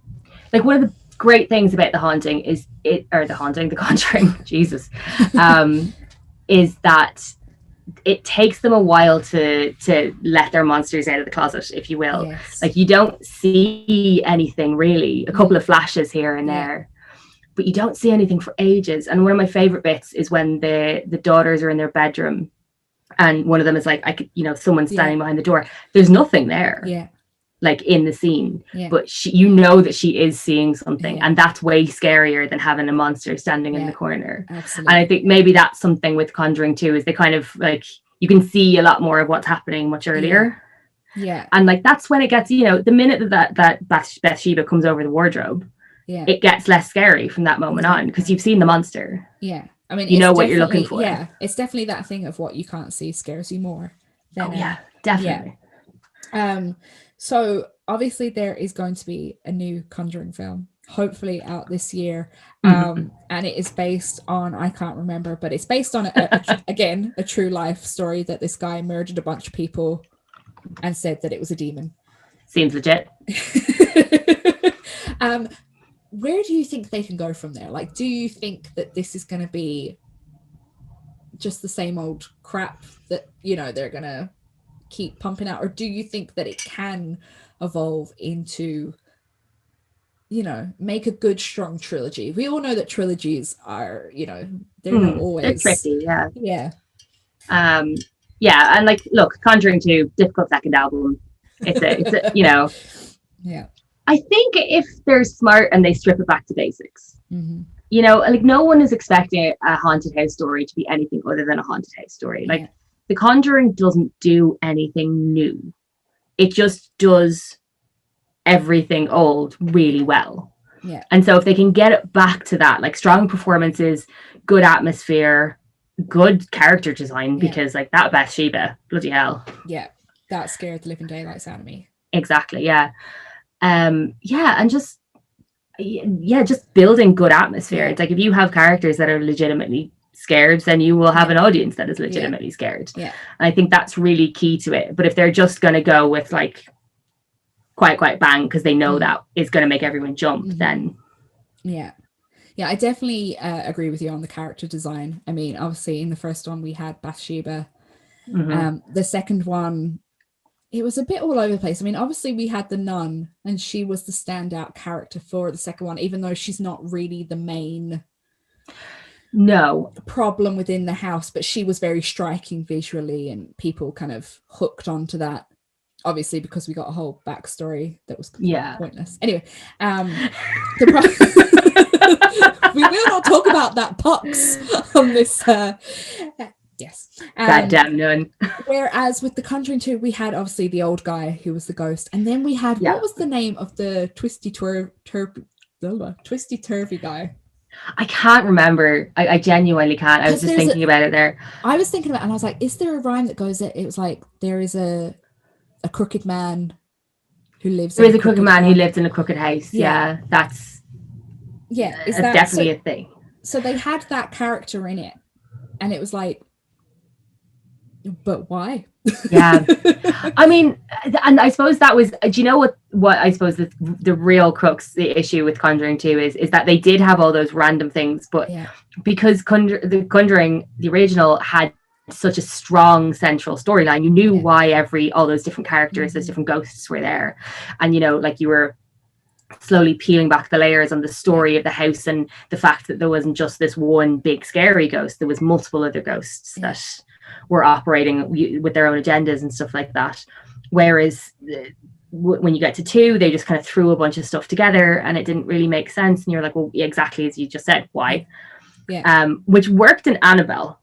like, one of the great things about the haunting is The Conjuring, Jesus, is that it takes them a while to let their monsters out of the closet, if you will.
Yes.
Like, you don't see anything really, a couple of flashes here and there, but you don't see anything for ages. And one of my favorite bits is when the daughters are in their bedroom, and one of them is like, someone's standing behind the door. There's nothing there.
Yeah.
Like in the scene, but you know that she is seeing something, and that's way scarier than having a monster standing in the corner.
Absolutely.
And I think maybe that's something with Conjuring 2, is they kind of, like, you can see a lot more of what's happening much earlier.
Yeah.
And like, that's when it gets, the minute that Bathsheba comes over the wardrobe, it gets less scary from that moment on, because you've seen the monster.
Yeah. I mean,
you know what you're looking for.
Yeah. It's definitely that thing of what you can't see scares you more.
Definitely.
So obviously there is going to be a new Conjuring film, hopefully out this year. And it is based on, I can't remember, but it's based on, again, a true life story that this guy murdered a bunch of people and said that it was a demon.
Seems legit.
Where do you think they can go from there? Like, do you think that this is going to be just the same old crap that, they're going to keep pumping out, or do you think that it can evolve into, make a good strong trilogy? We all know that trilogies are, they're not always,
they're tricky. And like, look, Conjuring 2, difficult second album. It's a I think if they're smart and they strip it back to basics, like, no one is expecting a haunted house story to be anything other than a haunted house story. Like, The Conjuring doesn't do anything new. It just does everything old really well.
Yeah.
And so if they can get it back to that, like, strong performances, good atmosphere, good character design, because like that Bathsheba, bloody hell.
Yeah. That scared the living daylights out of me.
Exactly. Yeah. And just building good atmosphere. It's like, if you have characters that are legitimately scared, then you will have an audience that is legitimately scared.
And
I think that's really key to it. But if they're just going to go with like quite bang because they know that is going to make everyone jump, then
I definitely agree with you on the character design. I mean, obviously in the first one we had Bathsheba. The second one, it was a bit all over the place. I mean, obviously we had the nun, and she was the standout character for the second one, even though she's not really the main problem within the house, but she was very striking visually, and people kind of hooked onto that, obviously because we got a whole backstory that was completely pointless. Anyway, we will not talk about that pox on this
goddamn nun.
Whereas with The Conjuring 2, we had obviously the old guy who was the ghost, and then we had what was the name of the twisty turvy guy?
I can't remember. I genuinely can't. I was just thinking about it there.
I was thinking about it, and I was like, is there a rhyme that goes that it was like, there is a crooked man who lives
there is a crooked man who lives in a crooked house. That's definitely a thing.
So they had that character in it, and it was like, but why?
I mean, and I suppose that was, do you know what I suppose the real crux, the issue with Conjuring 2 is that they did have all those random things, but because the Conjuring, the original, had such a strong central storyline, you knew why all those different characters, those different ghosts were there, and like you were slowly peeling back the layers on the story of the house, and the fact that there wasn't just this one big scary ghost, there was multiple other ghosts that were operating with their own agendas and stuff like that. Whereas when you get to 2, they just kind of threw a bunch of stuff together and it didn't really make sense. And you're like, well, exactly as you just said, why?
Yeah.
Which worked in Annabelle.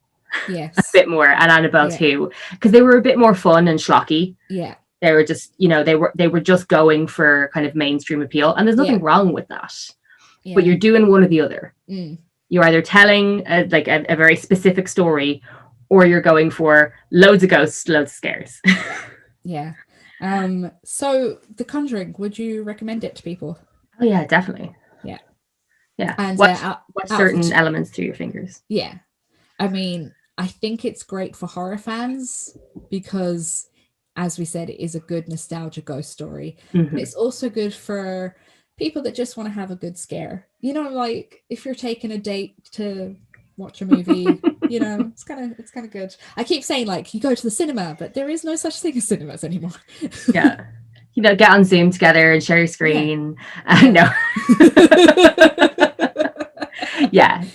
Yes.
A bit more, and Annabelle 2, because they were a bit more fun and schlocky.
Yeah.
They were just, they were just going for kind of mainstream appeal, and there's nothing wrong with that. Yeah. But you're doing one or the other. You're either telling a very specific story, or you're going for loads of ghosts, loads of scares.
Yeah. So The Conjuring, would you recommend it to people?
Oh yeah, definitely. Yeah.
And
watch certain elements through your fingers.
Yeah. I mean, I think it's great for horror fans because, as we said, it is a good nostalgia ghost story. It's also good for people that just want to have a good scare. Like if you're taking a date to watch a movie, it's kind of good. I keep saying like you go to the cinema, but there is no such thing as cinemas anymore.
Yeah. Get on Zoom together and share your screen. No.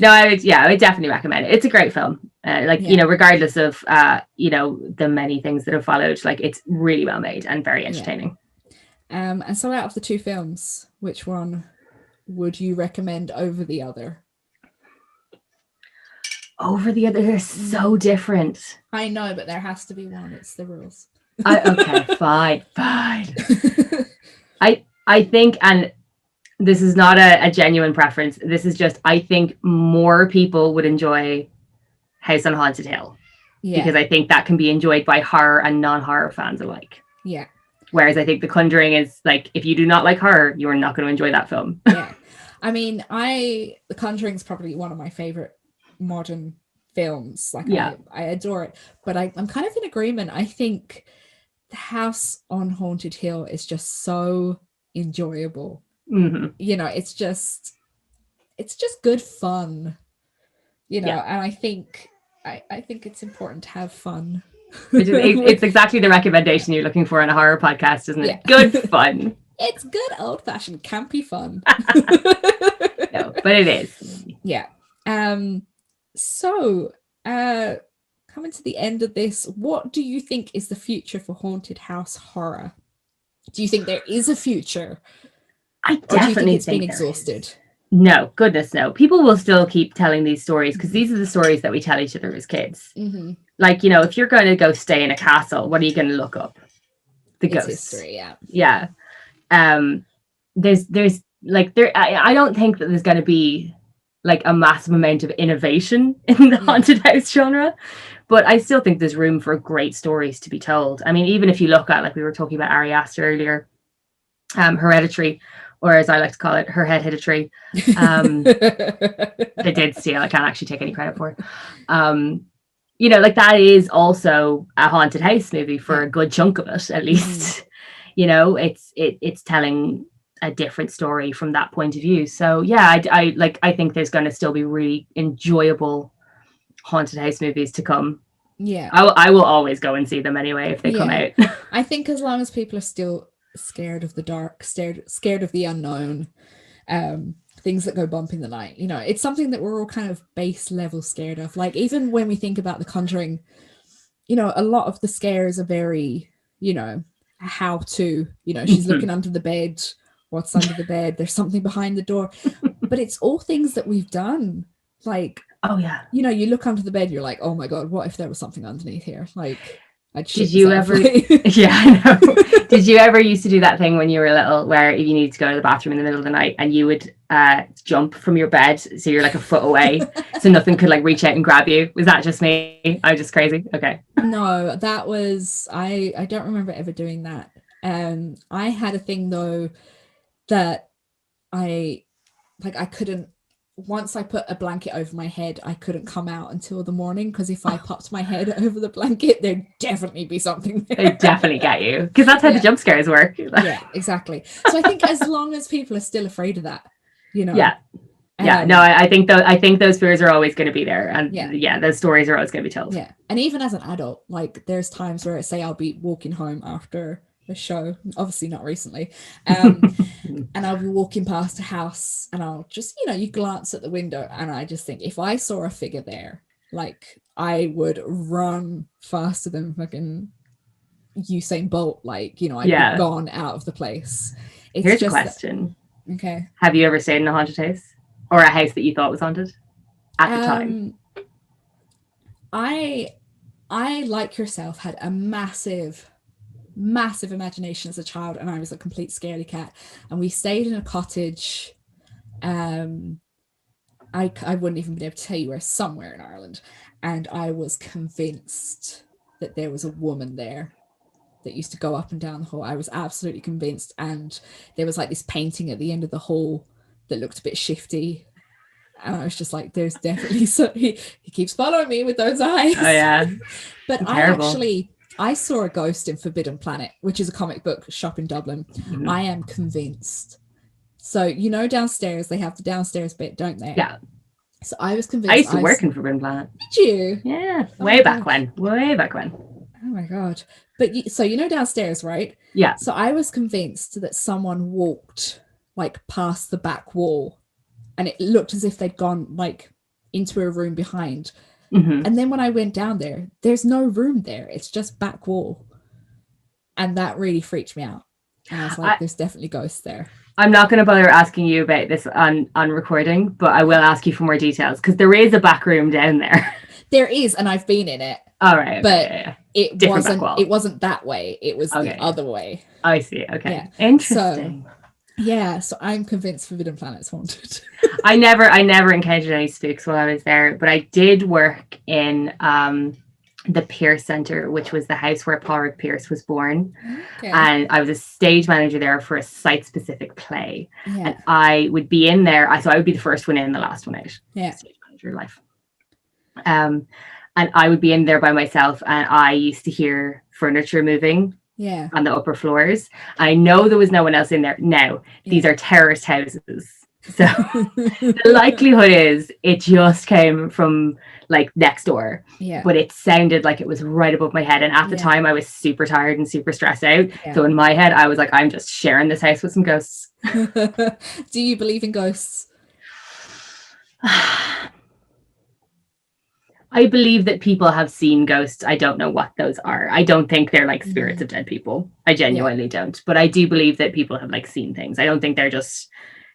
I would definitely recommend it. It's a great film. Regardless of the many things that have followed, like it's really well made and very entertaining.
And so out of the 2 films, which one would you recommend over the other?
Over the other? They're so different.
I know, but there has to be one. It's the rules.
Okay, fine. I think, and this is not a genuine preference, this is just, I think more people would enjoy House on Haunted Hill. Because I think that can be enjoyed by horror and non-horror fans alike. Yeah. Whereas I think The Conjuring is like, if you do not like horror, you are not going to enjoy that film.
Yeah. I mean, The Conjuring is probably one of my favorite modern films. Like, I adore it. But I'm kind of in agreement. I think The House on Haunted Hill is just so enjoyable. It's just good fun. And I think it's important to have fun.
It's exactly the recommendation you're looking for in a horror podcast, isn't it? Good fun.
It's good old-fashioned campy fun.
No, but it is.
Yeah. So coming to the end of this, what do you think is the future for haunted house horror? Do you think there is a future?
I definitely
it's been exhausted.
No, goodness no. People will still keep telling these stories because these are the stories that we tell each other as kids. Like, if you're going to go stay in a castle, what are you going to look up? The ghosts.
History,
yeah. There's like I don't think that there's going to be like a massive amount of innovation in the haunted house genre, but I still think there's room for great stories to be told. I mean, even if you look at, like we were talking about Ari Aster earlier, Hereditary, or as I like to call it, her head hit a tree. They did steal. I can't actually take any credit for it. Like that is also a haunted house movie for a good chunk of it, at least. It's telling a different story from that point of view. So yeah, I think there's going to still be really enjoyable haunted house movies to come. Yeah, I will always go and see them anyway if they come out.
I think as long as people are still scared of the dark, scared of the unknown, things that go bump in the night, it's something that we're all kind of base level scared of. Like even when we think about The Conjuring, a lot of the scares are very, how to, she's looking under the bed, what's under the bed, there's something behind the door, but it's all things that we've done. Like, oh yeah, you look under the bed, you're like, oh my god, what if there was something underneath here? Like, did you ever
yeah, I know. Did you ever used to do that thing when you were little where if you needed to go to the bathroom in the middle of the night and you would jump from your bed so you're like a foot away so nothing could like reach out and grab you? Was that just me? I'm just crazy. Okay.
No, that was I don't remember ever doing that. I had a thing though that I couldn't, once I put a blanket over my head, I couldn't come out until the morning, because if I popped my head over the blanket, there'd definitely be something there.
They'd definitely get you, because that's how the jump scares work.
Yeah, exactly. So I think as long as people are still afraid of that,
Yeah. No, I think those fears are always going to be there, and those stories are always going to be told.
Yeah, and even as an adult, like there's times where say I'll be walking home after a show, obviously not recently, and I'll be walking past a house and I'll just, you glance at the window and I just think, if I saw a figure there, like I would run faster than fucking Usain Bolt, like, you know, I'd be gone out of the place. It's
Here's
just
a question.
Okay.
Have you ever stayed in a haunted house, or a house that you thought was haunted at the time?
I like yourself had a massive imagination as a child, and I was a complete scaredy cat, and we stayed in a cottage. I wouldn't even be able to tell you where, somewhere in Ireland, and I was convinced that there was a woman there that used to go up and down the hall. I was absolutely convinced, and there was like this painting at the end of the hall that looked a bit shifty, and I was just like, there's definitely he keeps following me with those eyes.
Oh yeah.
But I saw a ghost in Forbidden Planet, which is a comic book shop in Dublin. Mm-hmm. I am convinced. So, you know, downstairs, they have the downstairs bit, don't they?
Yeah.
So I was convinced.
I used to work in Forbidden Planet.
Did you?
Yeah. Way back when.
Oh my God. But so, you know, downstairs, right?
Yeah.
So I was convinced that someone walked like past the back wall, and it looked as if they'd gone like into a room behind. Mm-hmm. And then when I went down there, there's no room there. It's just back wall. And that really freaked me out. And I was like, there's definitely ghosts there.
I'm not going to bother asking you about this on recording, but I will ask you for more details, because there is a back room down there.
There is, and I've been in it.
All right.
But it wasn't that way. It was the other way.
I see. Okay. Yeah. Interesting.
So I'm convinced Forbidden Planet's haunted.
I never encountered any spooks while I was there, but I did work in the Pierce Centre, which was the house where Paul Pierce was born. Okay. And I was a stage manager there for a site-specific play. Yeah. And I would be in there. So I would be the first one in, the last one out.
Yeah.
Stage manager life. And I would be in there by myself, and I used to hear furniture moving.
Yeah.
On the upper floors. I know there was no one else in there. Now, these are terraced houses. So the likelihood is it just came from like next door.
Yeah.
But it sounded like it was right above my head. And at the time I was super tired and super stressed out. Yeah. So in my head, I was like, I'm just sharing this house with some ghosts.
Do you believe in ghosts?
I believe that people have seen ghosts. I don't know what those are. I don't think they're like spirits of dead people. I genuinely don't. But I do believe that people have like seen things. I don't think they're just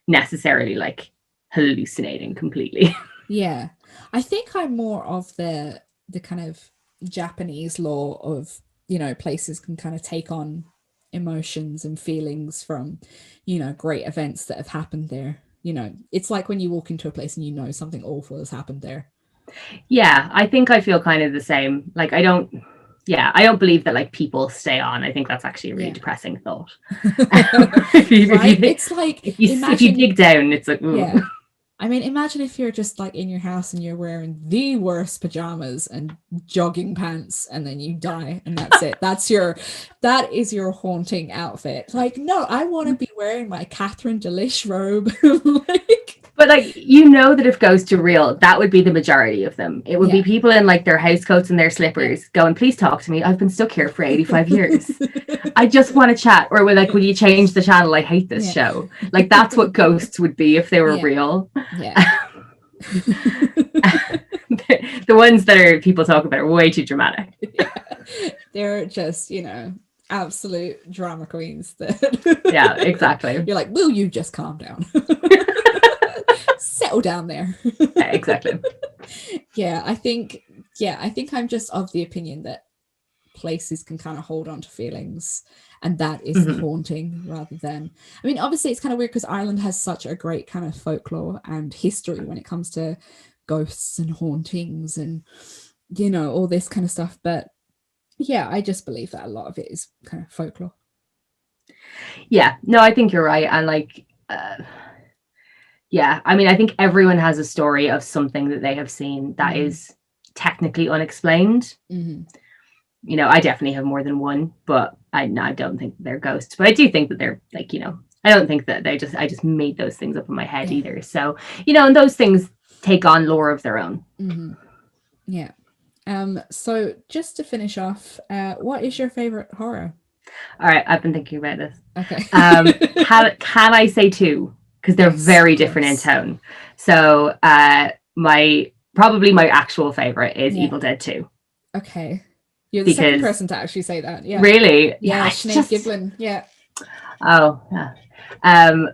necessarily like hallucinating completely.
Yeah. I think I'm more of the kind of Japanese law of, you know, places can kind of take on emotions and feelings from, you know, great events that have happened there. You know, it's like when you walk into a place and you know something awful has happened there.
Yeah, I think I feel kind of the same. Like I don't believe that like people stay on. I think that's actually a really depressing thought. If you dig down, it's like, ooh.
Yeah. I mean, imagine if you're just like in your house and you're wearing the worst pajamas and jogging pants, and then you die, and that's it. That is your haunting outfit. Like, no, I want to be wearing my Catherine Delish robe.
But like, you know that if ghosts are real, that would be the majority of them. It would be people in like their house coats and their slippers going, please talk to me. I've been stuck here for 85 years. I just want to chat. Or like, will you change the channel? I hate this show. Like, that's what ghosts would be if they were real.
Yeah.
The ones that are people talk about are way too dramatic.
Yeah. They're just, you know, absolute drama queens.
Yeah, exactly.
You're like, will you just calm down? Settle down there.
Yeah, exactly.
I think I'm just of the opinion that places can kind of hold on to feelings, and that is haunting rather than, I mean, obviously it's kind of weird because Ireland has such a great kind of folklore and history when it comes to ghosts and hauntings and, you know, all this kind of stuff. But yeah, I just believe that a lot of it is kind of folklore.
Yeah, no, I think you're right. And like, yeah, I mean, I think everyone has a story of something that they have seen that is technically unexplained. Mm-hmm. You know, I definitely have more than one, but I don't think they're ghosts. But I do think that they're like, you know, I don't think that I just made those things up in my head either. So, you know, and those things take on lore of their own.
Mm-hmm. Yeah. So just to finish off, what is your favorite horror?
All right, I've been thinking about this.
Okay.
Can I say two? Because they're very different in tone. So my actual favorite is Evil Dead 2.
Okay. You're the second person to actually say that. Yeah.
Really?
Yeah, Sinead Giblin. Yeah.
Oh, yeah.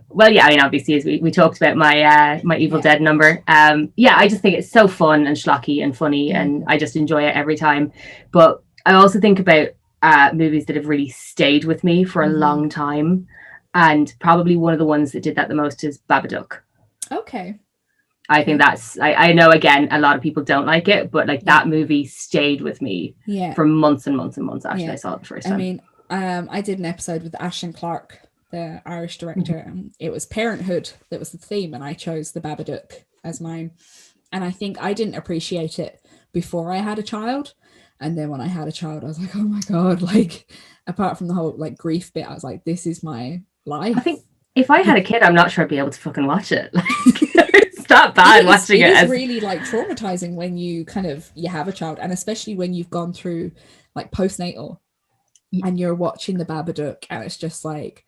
Well, yeah, I mean, obviously, as we talked about my Evil Dead number. Yeah, I just think it's so fun and schlocky and funny, and I just enjoy it every time. But I also think about movies that have really stayed with me for a long time, and probably one of the ones that did that the most is Babadook.
Okay.
I think that's, I know, again, a lot of people don't like it, but like that movie stayed with me for months and months and months after I saw it the first time.
I mean, I did an episode with Ashton Clarke, the Irish director, and it was parenthood that was the theme, and I chose the Babadook as mine. And I think I didn't appreciate it before I had a child, and then when I had a child, I was like, oh my god, like, apart from the whole like grief bit, I was like, this is my life.
I think if I had a kid, I'm not sure I'd be able to fucking watch it. Like, it's not bad watching it.
It's really like traumatizing when you have a child, and especially when you've gone through like postnatal and you're watching the Babadook, and it's just like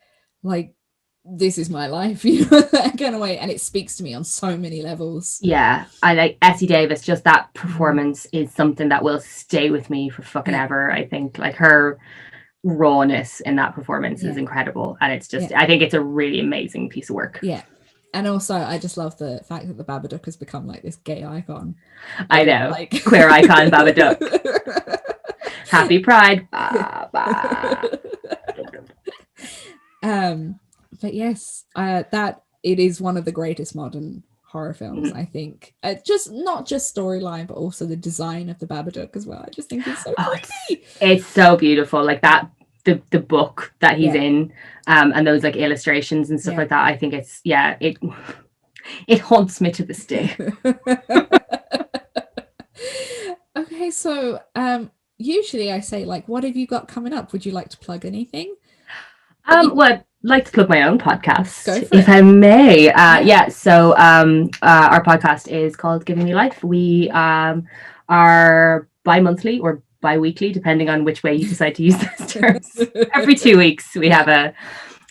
this is my life, that kind of way, and it speaks to me on so many levels.
Yeah, I like Essie Davis. Just that performance is something that will stay with me for fucking ever. I think like her rawness in that performance is incredible, and it's just I think it's a really amazing piece of work.
Yeah. And also, I just love the fact that the Babadook has become like this gay icon.
I know, like queer icon Babadook. Happy Pride.
But yes, that it is one of the greatest modern horror films. I think just not just storyline, but also the design of the Babadook as well. I just think it's so pretty.
It's so beautiful. Like that. The book that he's in, and those like illustrations and stuff like that. I think it's it haunts me to this day.
Okay, so usually I say like, what have you got coming up? Would you like to plug anything?
Well, I'd like to plug my own podcast,
if
I may. So our podcast is called Giving Me Life. We are bi-monthly or bi-weekly, depending on which way you decide to use those terms. Every 2 weeks we have an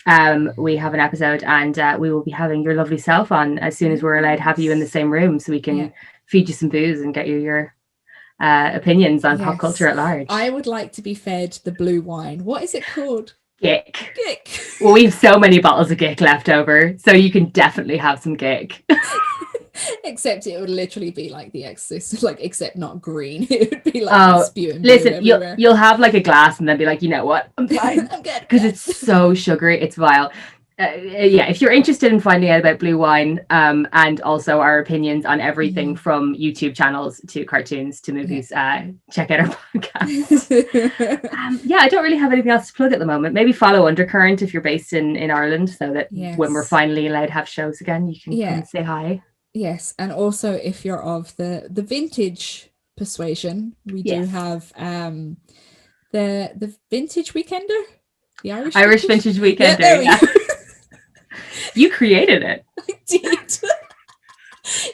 episode, and we will be having your lovely self on as soon as we're allowed to have you in the same room, so we can feed you some booze and get you your opinions on pop culture at large.
I would like to be fed the blue wine. What is it called?
Gick. Well, we have so many bottles of Gick left over, so you can definitely have some Gick.
Except it would literally be like The Exorcist, like, except not green. It would be like spewing.
Listen, you'll have like a glass and then be like, you know what, I'm fine. I'm good, because it's so sugary, it's vile. If you're interested in finding out about blue wine, and also our opinions on everything from YouTube channels to cartoons to movies, check out our podcast. I don't really have anything else to plug at the moment. Maybe follow Undercurrent if you're based in Ireland, so that when we're finally allowed to have shows again, you can come and say hi.
Yes, and also if you're of the vintage persuasion, we do have the Vintage Weekender, the Irish Vintage
Weekender. Yeah. You created it.
I did.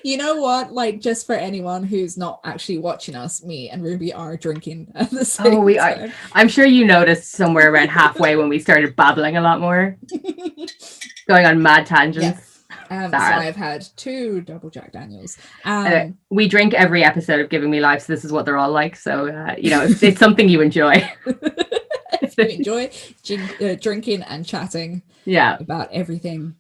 You know what? Like, just for anyone who's not actually watching us, me and Ruby are drinking at the same time.
Are. I'm sure you noticed somewhere around halfway when we started babbling a lot more, going on mad tangents.
Yeah. So I've had 2 double Jack Daniels.
We drink every episode of Giving Me Life, so this is what they're all like. So, it's something you enjoy.
You enjoy drinking and chatting about everything.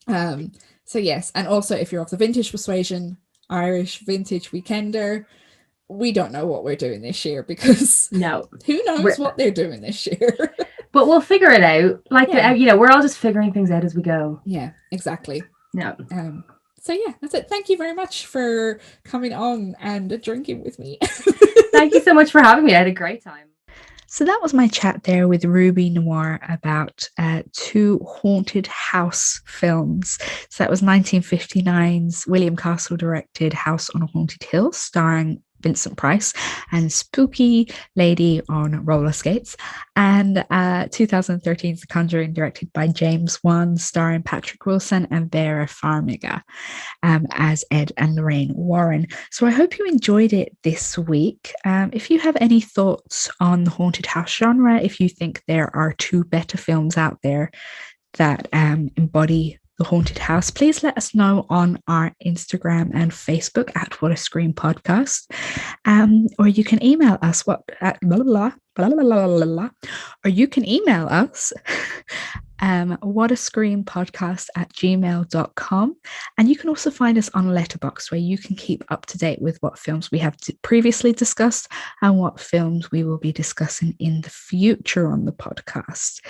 So yes, and also if you're of the vintage persuasion, Irish Vintage Weekender, we don't know what we're doing this year, because who knows what they're doing this year. But
we'll figure it out. Like, we're all just figuring things out as we go.
Yeah, exactly.
No.
So yeah, that's it. Thank you very much for coming on and drinking with me.
Thank you so much for having me. I had a great time.
So that was my chat there with Ruby Noir about 2 haunted house films. So that was 1959's William Castle directed House on a Haunted Hill, starring Vincent Price, and Spooky Lady on Roller Skates, and 2013's The Conjuring, directed by James Wan, starring Patrick Wilson and Vera Farmiga as Ed and Lorraine Warren. So I hope you enjoyed it this week. If you have any thoughts on the haunted house genre, if you think there are 2 better films out there that embody the haunted house, please let us know on our Instagram and Facebook at What a Scream Podcast. Or you can email us at blah, blah, blah, blah, blah, blah, blah, or you can email us whatascreampodcast@gmail.com. And you can also find us on Letterboxd, where you can keep up to date with what films we have previously discussed and what films we will be discussing in the future on the podcast.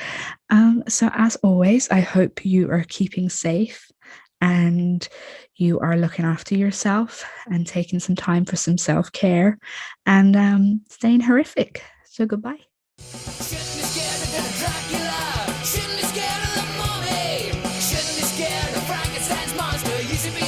So as always, I hope you are keeping safe and you are looking after yourself and taking some time for some self-care and staying horrific. So goodbye. Shouldn't be scared of the mummy. Shouldn't be scared of Frankenstein's monster. Used to be